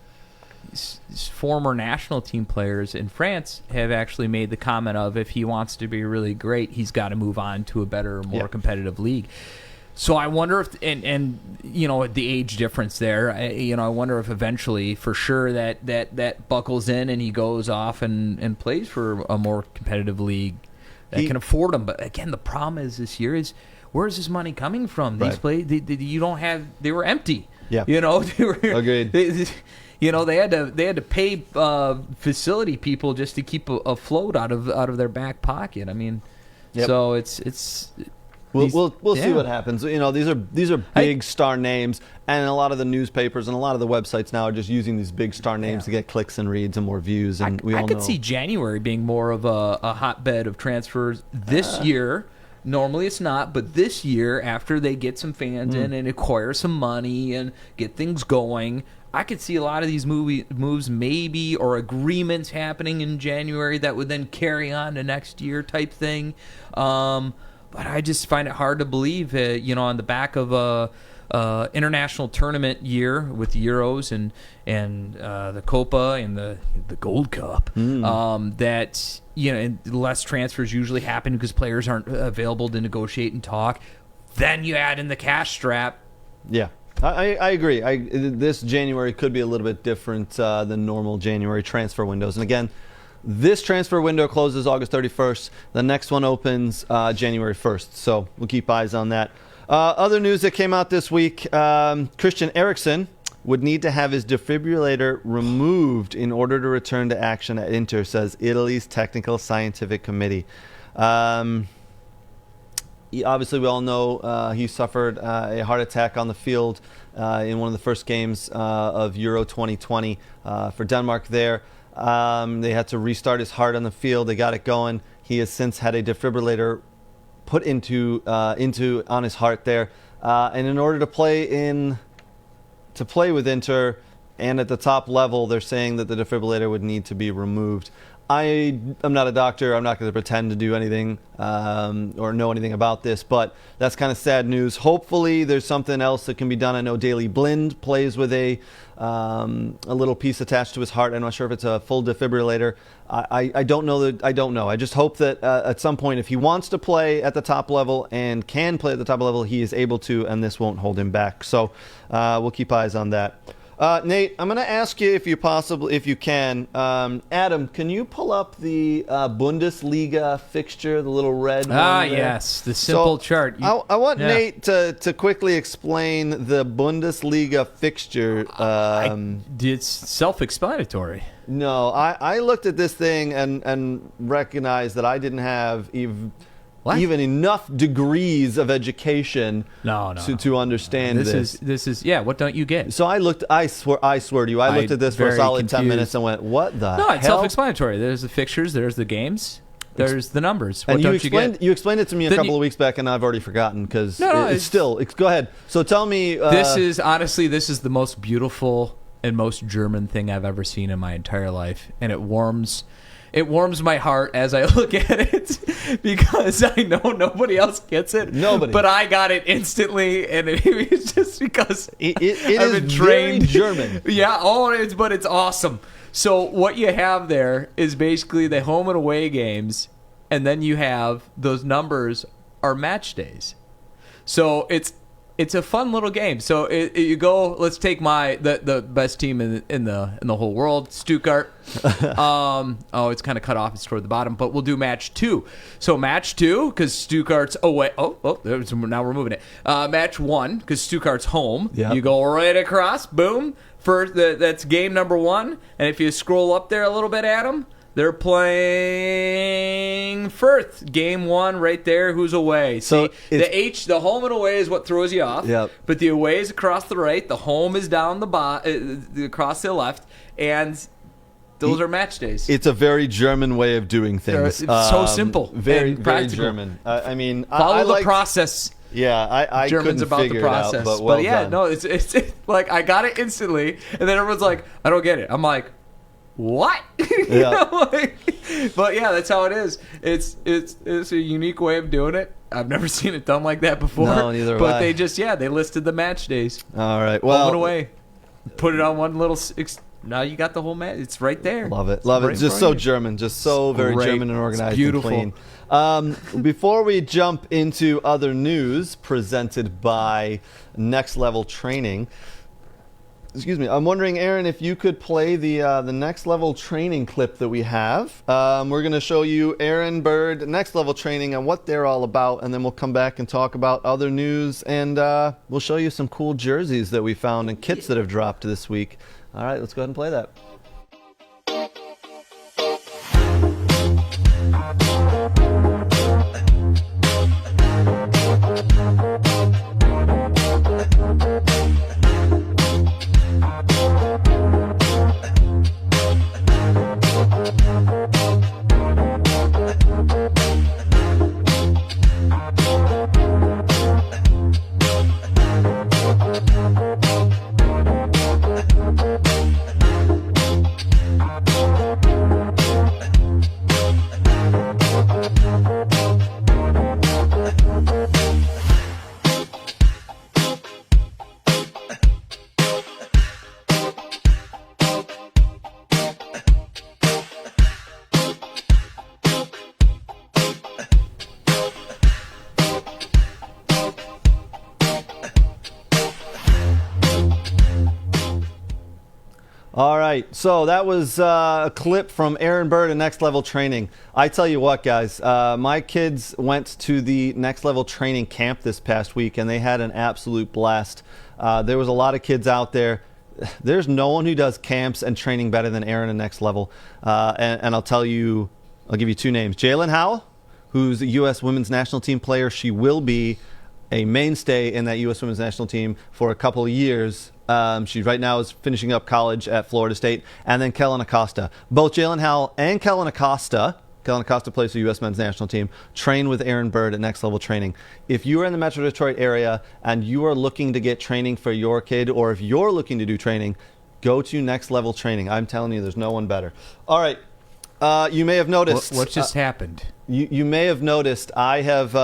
former national team players in France have actually made the comment of if he wants to be really great, he's got to move on to a better, more competitive league. So I wonder if, and the age difference there, I wonder if eventually, for sure, that buckles in and he goes off and plays for a more competitive league that can afford him. But again, the problem is this year is, where's this money coming from? These plays, you don't have. They were empty. Yeah, they were
agreed.
They had to pay facility people just to keep afloat out of their back pocket. I mean, so it's.
We'll see what happens. These are big star names, and a lot of the newspapers and a lot of the websites now are just using these big star names to get clicks and reads and more views. And I
could see January being more of a hotbed of transfers this year. Normally it's not, but this year, after they get some fans in and acquire some money and get things going, I could see a lot of these moves maybe, or agreements happening in January that would then carry on to next year type thing. But I just find it hard to believe, on the back of a international tournament year with the Euros and the Copa and the Gold Cup, that and less transfers usually happen because players aren't available to negotiate and talk. Then you add in the cash strap.
Yeah. I agree. This January could be a little bit different than normal January transfer windows. And again, this transfer window closes August 31st. The next one opens January 1st. So we'll keep eyes on that. Other news that came out this week, Christian Eriksen would need to have his defibrillator removed in order to return to action at Inter, says Italy's Technical Scientific Committee. Obviously, we all know he suffered a heart attack on the field in one of the first games of Euro 2020 for Denmark there. They had to restart his heart on the field. They got it going. He has since had a defibrillator put into on his heart there, and in order to play with Inter and at the top level, they're saying that the defibrillator would need to be removed. I'm not a doctor. I'm not going to pretend to do anything or know anything about this, but that's kind of sad news. Hopefully, there's something else that can be done. I know Daley Blind plays with a little piece attached to his heart. I'm not sure if it's a full defibrillator. I don't know. I don't know. I just hope that at some point, if he wants to play at the top level and can play at the top level, he is able to, and this won't hold him back. So we'll keep eyes on that. Nate, I'm going to ask you if you can. Adam, can you pull up the Bundesliga fixture, the little red one?
Yes, the simple chart.
I want Nate to quickly explain the Bundesliga fixture.
It's self-explanatory.
No, I looked at this thing and recognized that I didn't have even enough degrees of education to understand this.
This is what don't you get?
So I swear to you, I looked at this for a solid 10 minutes and went, what the hell?
No, it's self-explanatory. There's the fixtures, there's the games, there's the numbers. What don't you get?
You explained it to me a couple of weeks back, and I've already forgotten because go ahead. So tell me.
This is the most beautiful and most German thing I've ever seen in my entire life, and it warms my heart as I look at it because I know nobody else gets it.
Nobody.
But I got it instantly, and it was just because
it is very German.
Yeah, but it's awesome. So what you have there is basically the home and away games, and then you have those numbers are match days. So it's a fun little game. So you go. Let's take the best team in the whole world, Stuttgart. It's kind of cut off. It's toward the bottom, but we'll do match 2. So match 2 because Stuttgart's away. Now we're moving it. Match 1 because Stuttgart's home.
Yep.
You go right across. Boom. First, that's game number 1. And if you scroll up there a little bit, Adam. They're playing Firth, game 1 right there. Who's away?
So
see, the home and away is what throws you off.
Yep.
But the away is across the right. The home is down across the left, and those are match days.
It's a very German way of doing things.
It's so simple,
very
and practical.
German. I mean,
follow the process.
Yeah, I
Germans
couldn't
about
figure
the process,
it out, but
yeah,
done.
no, it's like I got it instantly, and then everyone's like, I don't get it. I'm like, what?
Yeah.
But yeah, that's how it is. It's a unique way of doing it. I've never seen it done like that before.
No, neither have
But
I.
they listed the match days.
All right. Well,
home and away. Put it on one little. Now you got the whole match. It's right there.
Love it.
Right
It's just so German. Just so very
great.
German and organized
It's beautiful.
and clean. Before we jump into other news presented by Next Level Training. Excuse me. I'm wondering, Aaron, if you could play the Next Level Training clip that we have. We're going to show you Aaron Bird, Next Level Training, and what they're all about, and then we'll come back and talk about other news, and we'll show you some cool jerseys that we found and kits that have dropped this week. All right, let's go ahead and play that. All right, so that was a clip from Aaron Bird and Next Level Training. I tell you what, guys, my kids went to the Next Level Training camp this past week, and they had an absolute blast. There was a lot of kids out there. There's no one who does camps and training better than Aaron and Next Level. And I'll give you 2 names. Jalen Howell, who's a U.S. Women's National Team player. She will be a mainstay in that U.S. Women's National Team for a couple of years. She right now is finishing up college at Florida State. And then Kellen Acosta. Both Jalen Howell and Kellen Acosta plays for the U.S. Men's National Team, train with Aaron Bird at Next Level Training. If you are in the Metro Detroit area and you are looking to get training for your kid, or if you're looking to do training, go to Next Level Training. I'm telling you, there's no one better. All right. you may have noticed.
What just happened?
You may have noticed I have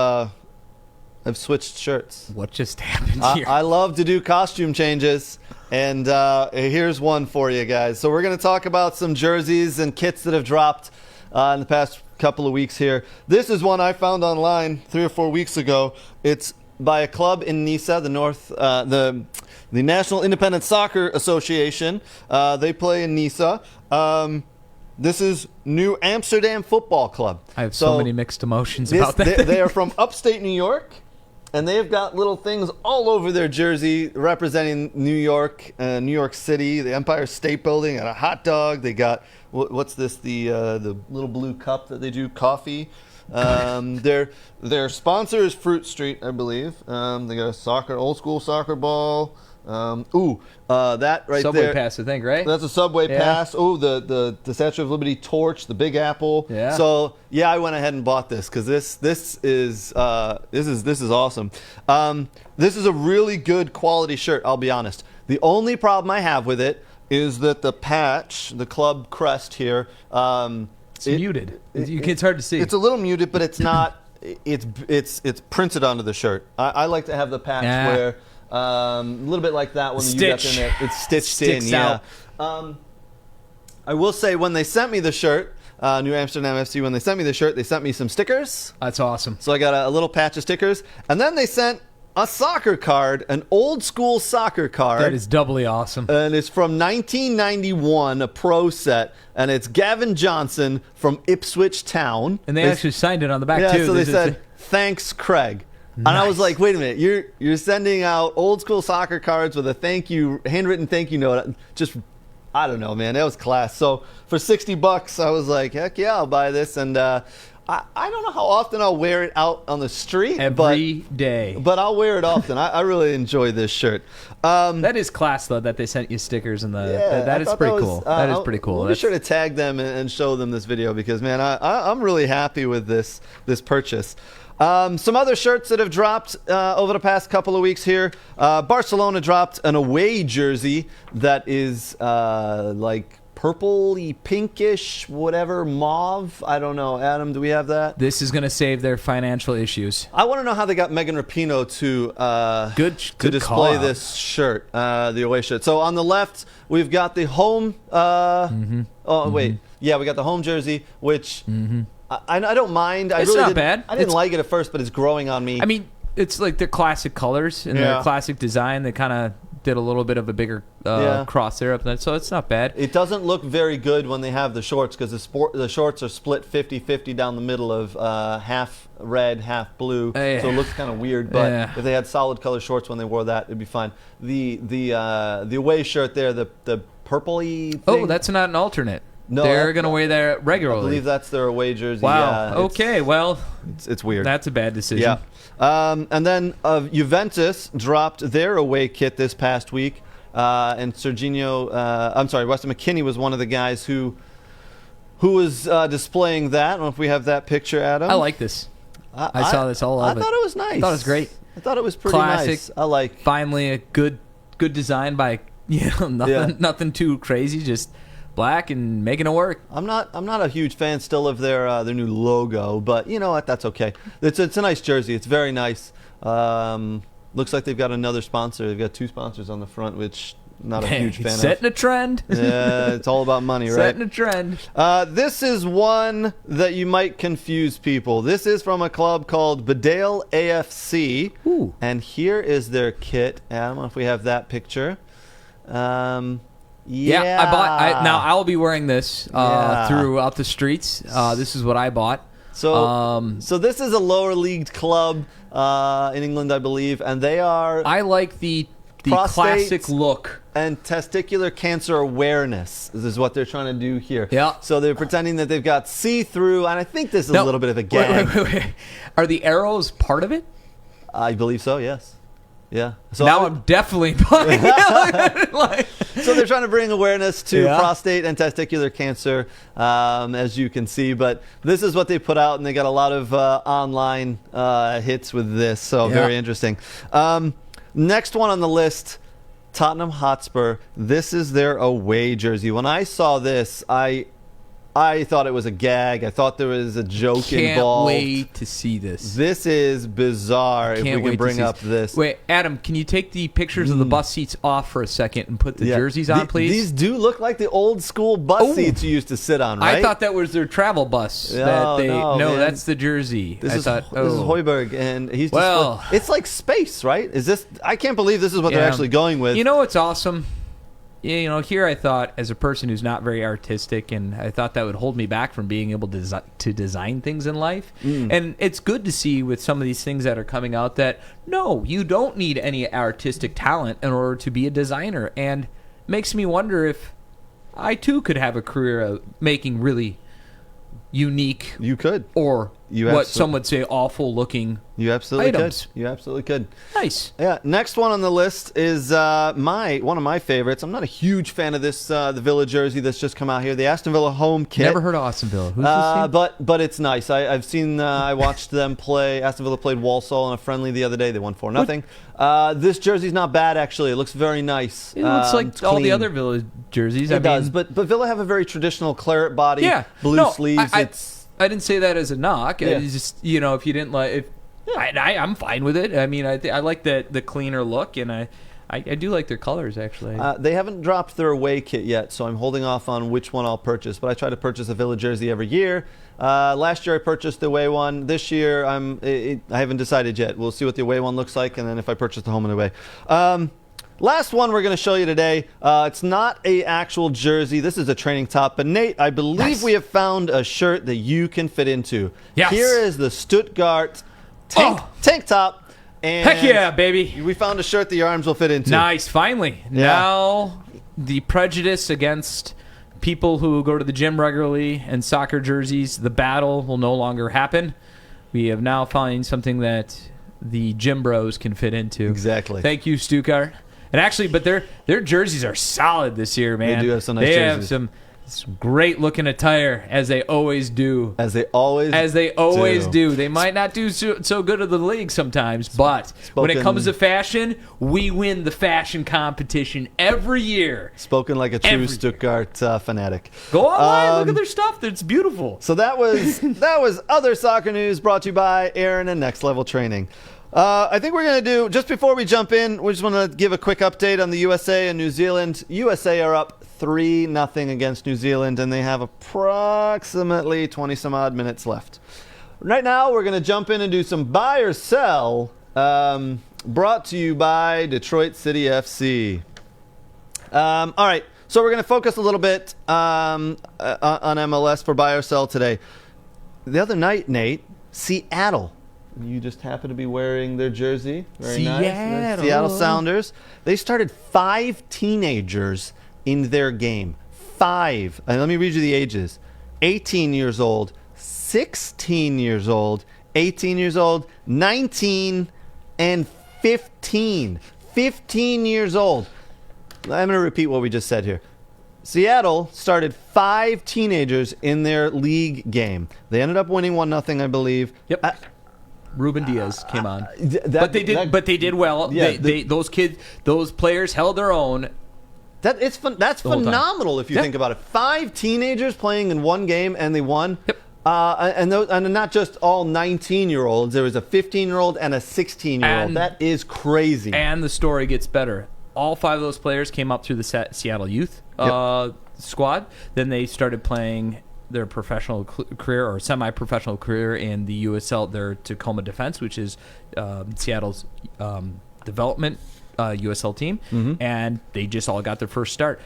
I've switched shirts.
What just happened here?
I love to do costume changes, and here's one for you guys. So we're going to talk about some jerseys and kits that have dropped in the past couple of weeks here. This is one I found online 3 or 4 weeks ago. It's by a club in Nisa, the National Independent Soccer Association. They play in Nisa. This is New Amsterdam Football Club.
I have so many mixed emotions about that.
They are from upstate New York, and they've got little things all over their jersey representing New York, New York City, the Empire State Building, and a hot dog. They got, what's this, the little blue cup that they do coffee. Their sponsor is Fruit Street, I believe. They got a old school soccer ball. That right
Subway
there.
pass, I think, right?
That's a Subway pass. Oh, the Statue of Liberty torch, the Big Apple.
Yeah.
So yeah, I went ahead and bought this because this is awesome. This is a really good quality shirt. I'll be honest. The only problem I have with it is that the patch, the club crest here,
it's muted. It's hard to see.
It's a little muted, but it's not. It's printed onto the shirt. I like to have the patch where. A little bit like that one.
Stitch.
You got in it. It's stitched in, yeah. I will say, when they sent me the shirt, New Amsterdam FC, when they sent me the shirt, they sent me some stickers.
That's awesome.
So I got a little patch of stickers. And then they sent a soccer card, an old school soccer card.
That is doubly awesome.
And it's from 1991, a pro set. And it's Gavin Johnson from Ipswich Town.
And they actually signed it on the back, too.
Yeah, so they said, "Thanks, Craig." Nice. And I was like, wait a minute, you're sending out old school soccer cards with a handwritten thank you note. Just, I don't know, man, that was class. So for $60, I was like, heck yeah, I'll buy this. And I don't know how often I'll wear it out on the street.
Every day.
But I'll wear it often. I really enjoy this shirt.
That is class, though, that they sent you stickers and that is pretty cool. That is pretty cool.
We'll be sure to tag them and show them this video because, man, I'm really happy with this purchase. Some other shirts that have dropped over the past couple of weeks here. Barcelona dropped an away jersey that is like purpley, pinkish, whatever, mauve. I don't know. Adam, do we have that?
This is going to save their financial issues.
I want to know how they got Megan Rapinoe to display this shirt, the away shirt. So on the left, we've got the home. Wait. Yeah, we got the home jersey, which... I don't mind.
It's not bad.
I didn't like it at first, but it's growing on me.
I mean, it's like their classic colors and their classic design. They kind of did a little bit of a bigger cross there up there, so it's not bad.
It doesn't look very good when they have the shorts because the shorts are split 50-50 down the middle of half red, half blue, so it looks kind of weird. But if they had solid color shorts when they wore that, it'd be fine. The away shirt there, the purpley thing.
Oh, that's not an alternate.
No,
they're going to wear that regularly.
I believe that's their away jersey.
Wow.
Yeah,
okay, well,
it's weird.
That's a bad decision.
Yeah. And then Juventus dropped their away kit this past week. And Weston McKinney was one of the guys who was displaying that. I don't know if we have that picture, Adam.
I like this. I saw this all over.
I thought it was nice.
I thought it was great.
I thought it was pretty nice. I like.
Finally, a good design by nothing too crazy. Just black and making it work.
I'm not a huge fan still of their new logo, but you know what? That's okay. It's a nice jersey. It's very nice. Looks like they've got another sponsor. They've got 2 sponsors on the front, which not a huge fan of.
Setting a trend.
Yeah, it's all about money, right?
Setting a trend.
This is one that you might confuse people. This is from a club called Bedale AFC.
Ooh.
And here is their kit. I don't know if we have that picture.
Yeah, I bought. Now I'll be wearing this throughout the streets. This is what I bought.
So this is a lower league club in England, I believe, and they are.
I like the classic look
and testicular cancer awareness. This is what they're trying to do here.
Yeah.
So they're pretending that they've got see-through, and I think this is a little bit of a gag.
Wait. Are the arrows part of it?
I believe so. Yes. Yeah. So
now I'm definitely buying it.
So they're trying to bring awareness to prostate and testicular cancer, as you can see. But this is what they put out, and they got a lot of online hits with this. So very interesting. Next one on the list, Tottenham Hotspur. This is their away jersey. When I saw this, I I thought it was a gag. I thought there was a joke involved.
Can't wait to see this.
This is bizarre. If we can bring up this.
Wait, Adam, can you take the pictures of the bus seats off for a second and put the jerseys on, please?
These do look like the old school bus seats you used to sit on, right?
I thought that was their travel bus. No, that's the jersey.
This is Hoiberg, and he's just it's like space, right? Is this? I can't believe this is what they're actually going with.
You know what's awesome? Here I thought, as a person who's not very artistic, and I thought that would hold me back from being able to design things in life. And it's good to see with some of these things that are coming out that, no, you don't need any artistic talent in order to be a designer. And it makes me wonder if I, too, could have a career of making really unique...
You could.
Or what some would say awful-looking
You absolutely
items.
could. You absolutely could.
Nice.
Yeah. Next one on the list is one of my favorites. I'm not a huge fan of this the Villa jersey that's just come out here. The Aston Villa home kit.
Never heard of Aston Villa. Who's this team?
But it's nice. I've seen. I watched them play. Aston Villa played Walsall in a friendly the other day. They won 4-0. This jersey's not bad actually. It looks very nice.
It looks like all the other Villa jerseys.
It does. But Villa have a very traditional claret body.
Yeah.
Blue sleeves.
I didn't say that as a knock. Yeah. It's just, if you didn't like, I'm fine with it. I mean, I like the cleaner look, and I do like their colors actually.
They haven't dropped their away kit yet, so I'm holding off on which one I'll purchase. But I try to purchase a Villa jersey every year. Last year I purchased the away one. This year I haven't decided yet. We'll see what the away one looks like, and then if I purchase the home and away. Last one we're going to show you today. It's not a actual jersey. This is a training top. But Nate, I believe we have found a shirt that you can fit into.
Yes.
Here is the Stuttgart tank top. And
heck yeah, baby.
We found a shirt that your arms will fit into.
Nice, finally.
Yeah.
Now, the prejudice against people who go to the gym regularly and soccer jerseys, the battle will no longer happen. We have now found something that the gym bros can fit into.
Exactly.
Thank you, Stuttgart. And actually, but their jerseys are solid this year, man.
They do have some nice jerseys.
They have some great looking attire, as they always do.
As they always
do. They might not do so good at the league sometimes, but when it comes to fashion, we win the fashion competition every year.
Spoken like a true Stuttgart fanatic.
Go online, look at their stuff. It's beautiful.
So that was other soccer news brought to you by Aaron and Next Level Training. I think we're going to do, just before we jump in, we just want to give a quick update on the USA and New Zealand. USA are up 3-0 against New Zealand, and they have approximately 20-some-odd minutes left. Right now, we're going to jump in and do some buy or sell, brought to you by Detroit City FC. All right, so we're going to focus a little bit on MLS for buy or sell today. The other night, Nate, Seattle. You just happen to be wearing their jersey. Very nice. The Seattle Sounders. They started 5 teenagers in their game. 5. And let me read you the ages. 18 years old, 16 years old, 18 years old, 19, and 15. 15 years old. I'm going to repeat what we just said here. Seattle started 5 teenagers in their league game. They ended up winning 1-0, I believe.
Yep. Ruben Diaz came on, but they did well. Yeah, those players held their own.
That's phenomenal if you think about it. 5 teenagers playing in one game and they won.
Yep.
And not just all 19-year-olds. There was a 15-year-old and a 16-year-old. That is crazy.
And the story gets better. All 5 of those players came up through the Seattle Youth squad. Then they started playing their professional career or semi-professional career in the USL, their Tacoma Defense, which is Seattle's development USL team, and they just all got their first start.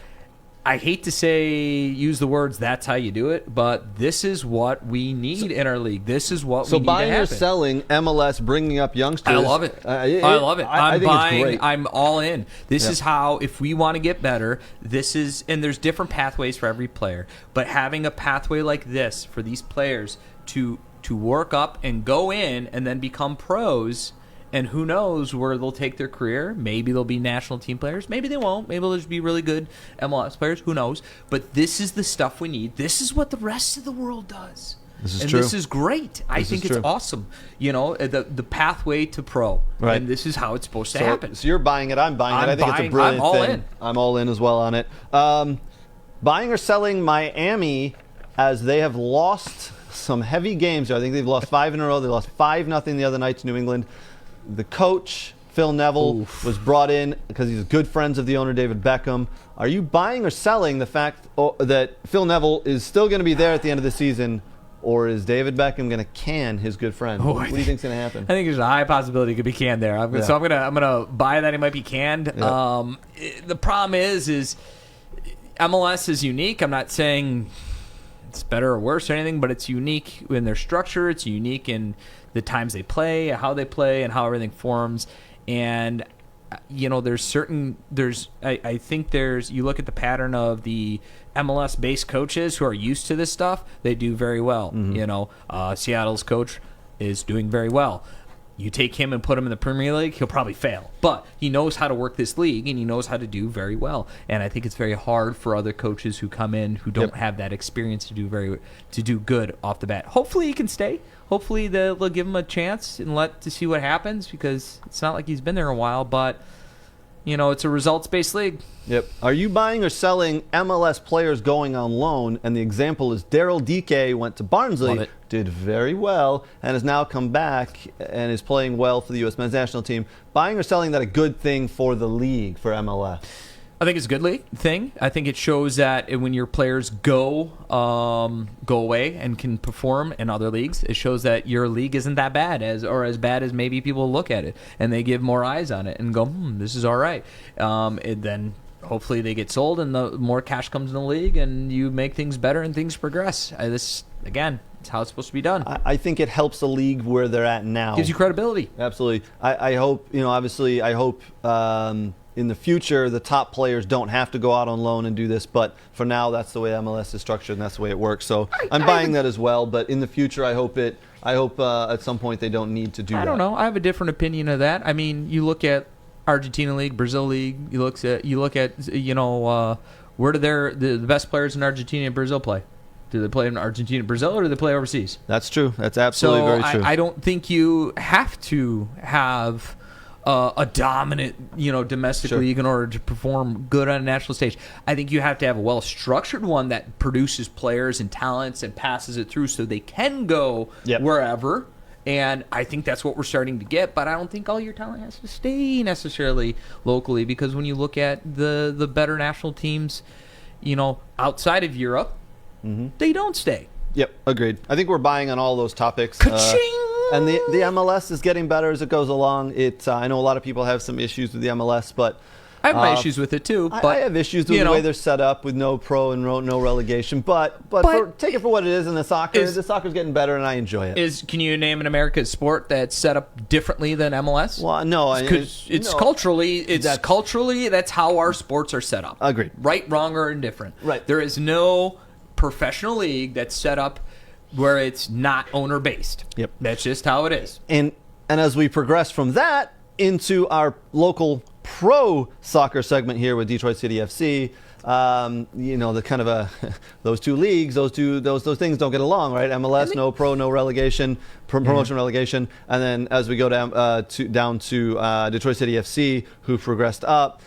I hate to use the words "that's how you do it," but this is what we need in our league. This is what we need to happen. So buying or selling
MLS, bringing up youngsters.
I love it. I love it. I'm buying. It's great. I'm all in. This is how, if we want to get better, and there's different pathways for every player, but having a pathway like this for these players to work up and go in and then become pros. And who knows where they'll take their career. Maybe they'll be national team players. Maybe they won't. Maybe they'll just be really good MLS players. Who knows? But this is the stuff we need. This is what the rest of the world does.
This is true.
This is great. I think it's awesome. The pathway to pro.
Right.
And this is how it's supposed to happen.
So you're buying it. I'm buying it. I think it's a brilliant thing.
I'm all in.
I'm all in as well on it. Buying or selling Miami as they have lost some heavy games. I think they've lost 5 in a row. They lost 5-0 the other night to New England. The coach, Phil Neville, was brought in because he's good friends of the owner, David Beckham. Are you buying or selling the fact that Phil Neville is still going to be there at the end of the season, or is David Beckham going to can his good friend? What do you think's going to happen?
I think there's a high possibility he could be canned there. So I'm gonna buy that he might be canned.
Yeah.
The problem is MLS is unique. I'm not saying it's better or worse or anything, but it's unique in their structure. It's unique in the times they play, how they play, and how everything forms. And you look at the pattern of the MLS-based coaches who are used to this stuff. They do very well. Seattle's coach is doing very well. You take him and put him in the Premier League, he'll probably fail. But he knows how to work this league, and he knows how to do very well. And I think it's very hard for other coaches who come in who don't have that experience to do good off the bat. Hopefully he can stay. Hopefully they'll give him a chance and to see what happens, because it's not like he's been there a while. But it's a results-based league.
Yep. Are you buying or selling MLS players going on loan? And the example is Daryl Dike went to Barnsley, did very well, and has now come back and is playing well for the U.S. men's national team. Buying or selling that a good thing for the league, for MLS?
I think it's a good thing. I think it shows that when your players go away and can perform in other leagues, it shows that your league isn't that bad as bad as maybe people look at it, and they give more eyes on it and go, this is all right. Then hopefully they get sold, and the more cash comes in the league, and you make things better and things progress. This again, it's how it's supposed to be done.
I think it helps the league where they're at now.
Gives you credibility.
Absolutely. I hope obviously I hope. In the future, the top players don't have to go out on loan and do this, but for now, that's the way MLS is structured, and that's the way it works. So I'm buying that as well. But in the future, I hope at some point they don't need to do that.
I don't know. I have a different opinion of that. I mean, you look at Argentina League, Brazil League. You look at where do the best players in Argentina and Brazil play? Do they play in Argentina and Brazil, or do they play overseas?
That's true. That's absolutely very true.
I don't think you have to have a dominant, domestic league in order to perform good on a national stage. I think you have to have a well-structured one that produces players and talents and passes it through so they can go wherever. And I think that's what we're starting to get. But I don't think all your talent has to stay necessarily locally, because when you look at the better national teams, outside of Europe, they don't stay.
Yep, agreed. I think we're buying on all those topics.
Ka-ching!
And the MLS is getting better as it goes along. I know a lot of people have some issues with the MLS, but
I have my issues with it too. But
I have issues with the way they're set up with no pro and no relegation. But take it for what it is in the soccer. The soccer's getting better, and I enjoy it.
Can you name an American sport that's set up differently than MLS?
Well, no.
Culturally, that's how our sports are set up.
Agreed.
Right, wrong, or indifferent.
Right.
There is no professional league that's set up where it's not owner based.
Yep.
That's just how it is.
And as we progress from that into our local pro soccer segment here with Detroit City FC, the kind of those two leagues, those things don't get along, right? MLS, no pro, no relegation, promotion, relegation, and then as we go down to Detroit City FC, who progressed up.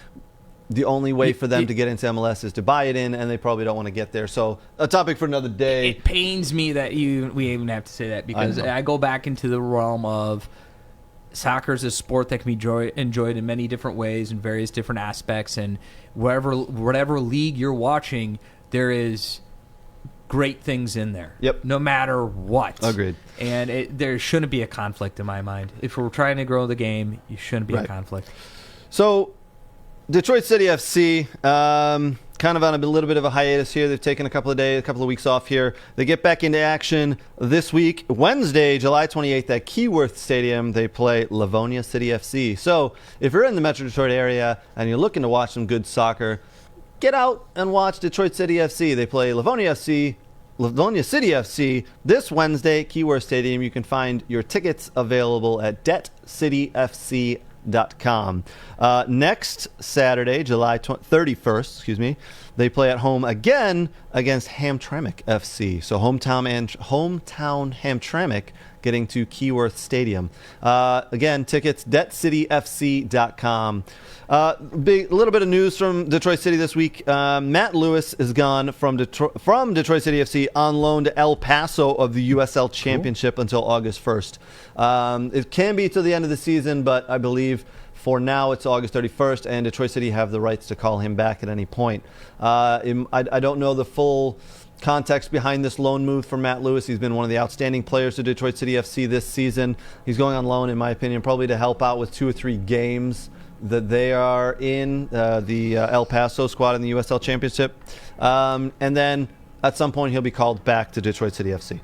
The only way for them to get into MLS is to buy it in, and they probably don't want to get there. So a topic for another day.
It pains me that we even have to say that, because I go back into the realm of soccer is a sport that can be enjoyed in many different ways in various different aspects, and whatever league you're watching, there is great things in there.
Yep.
No matter what.
Agreed.
And there shouldn't be a conflict in my mind. If we're trying to grow the game, you shouldn't be a conflict.
So Detroit City FC, kind of on a little bit of a hiatus here. They've taken a couple of weeks off here. They get back into action this week, Wednesday, July 28th at Keyworth Stadium. They play Livonia City FC. So if you're in the Metro Detroit area and you're looking to watch some good soccer, get out and watch Detroit City FC. They play Livonia City FC this Wednesday, Keyworth Stadium. You can find your tickets available at DebtCityFC.com. Next Saturday, July 31st, they play at home again against Hamtramck FC. So hometown Hamtramck getting to Keyworth Stadium. Again, tickets, debtcityfc.com. A little bit of news from Detroit City this week. Matt Lewis is gone from Detroit City FC on loan to El Paso of the USL Championship until August 1st. It can be till the end of the season, but I believe for now it's August 31st, and Detroit City have the rights to call him back at any point. I don't know the full context behind this loan move for Matt Lewis. He's been one of the outstanding players to Detroit City FC this season. He's going on loan, in my opinion, probably to help out with 2 or 3 games that they are in the El Paso squad in the USL Championship. And then at some point he'll be called back to Detroit City FC.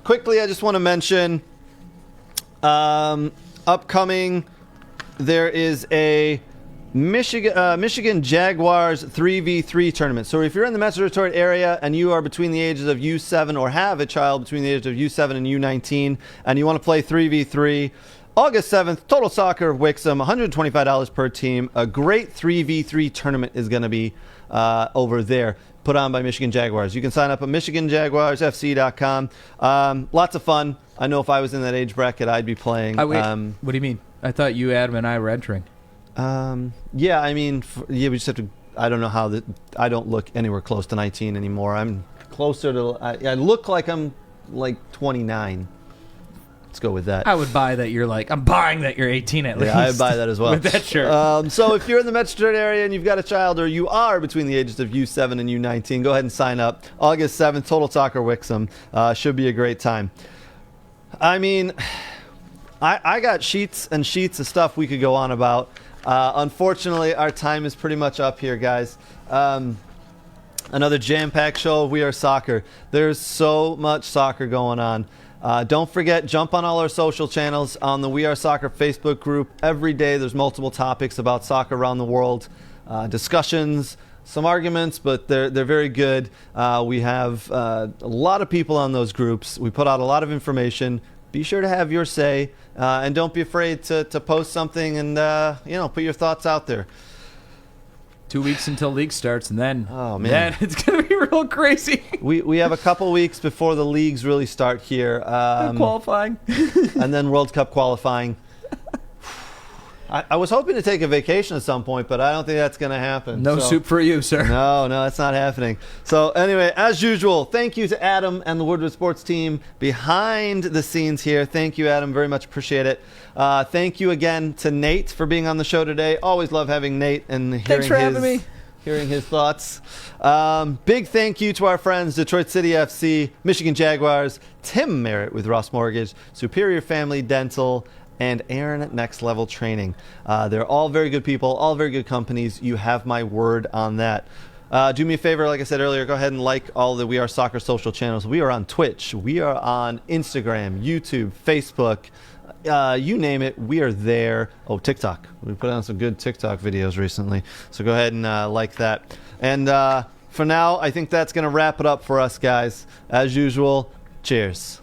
Quickly, I just want to mention upcoming, there is a Michigan Jaguars 3v3 tournament. So if you're in the Metro Detroit area and you are between the ages of U7 or have a child between the ages of U7 and U19 and you want to play 3v3, August 7th, Total Soccer of Wixom, $125 per team. A great 3v3 tournament is going to be over there, put on by Michigan Jaguars. You can sign up at michiganjaguarsfc.com. Lots of fun. I know if I was in that age bracket, I'd be playing.
What do you mean? I thought you, Adam, and I were entering.
Yeah, I mean, we just have to. I don't know how I don't look anywhere close to 19 anymore. I'm closer to. I look like I'm like 29. Let's go with that.
I would buy that I'm buying that you're 18 at least.
Yeah, I'd buy that as well.
With that shirt.
So if you're in the Metro Detroit area and you've got a child or you are between the ages of U7 and U19, go ahead and sign up. August 7th, Total Soccer Wixom. Should be a great time. I mean, I got sheets and sheets of stuff we could go on about. Unfortunately, our time is pretty much up here, guys. Another jam-packed show of We Are Soccer. There's so much soccer going on. Don't forget, jump on all our social channels on the We Are Soccer Facebook group. Every day there's multiple topics about soccer around the world, discussions, some arguments, but they're very good. We have a lot of people on those groups. We put out a lot of information. Be sure to have your say, and don't be afraid to post something and put your thoughts out there.
2 weeks until league starts, and then
It's gonna be real crazy.
We have a couple weeks before the leagues really start here.
Qualifying.
And then World Cup qualifying. I was hoping to take a vacation at some point, but I don't think that's going to happen.
No soup for you, sir.
No, that's not happening. So anyway, as usual, thank you to Adam and the Woodward Sports team behind the scenes here. Thank you, Adam. Very much appreciate it. Thank you again to Nate for being on the show today. Always love having Nate and hearing his thoughts. Big thank you to our friends, Detroit City FC, Michigan Jaguars, Tim Merritt with Ross Mortgage, Superior Family Dental, and Aaron at Next Level Training. They're all very good people, all very good companies. You have my word on that. Do me a favor, like I said earlier, go ahead and like all the We Are Soccer social channels. We are on Twitch. We are on Instagram, YouTube, Facebook. You name it, we are there. Oh, TikTok. We put on some good TikTok videos recently. So go ahead and like that. And for now, I think that's going to wrap it up for us, guys. As usual, cheers.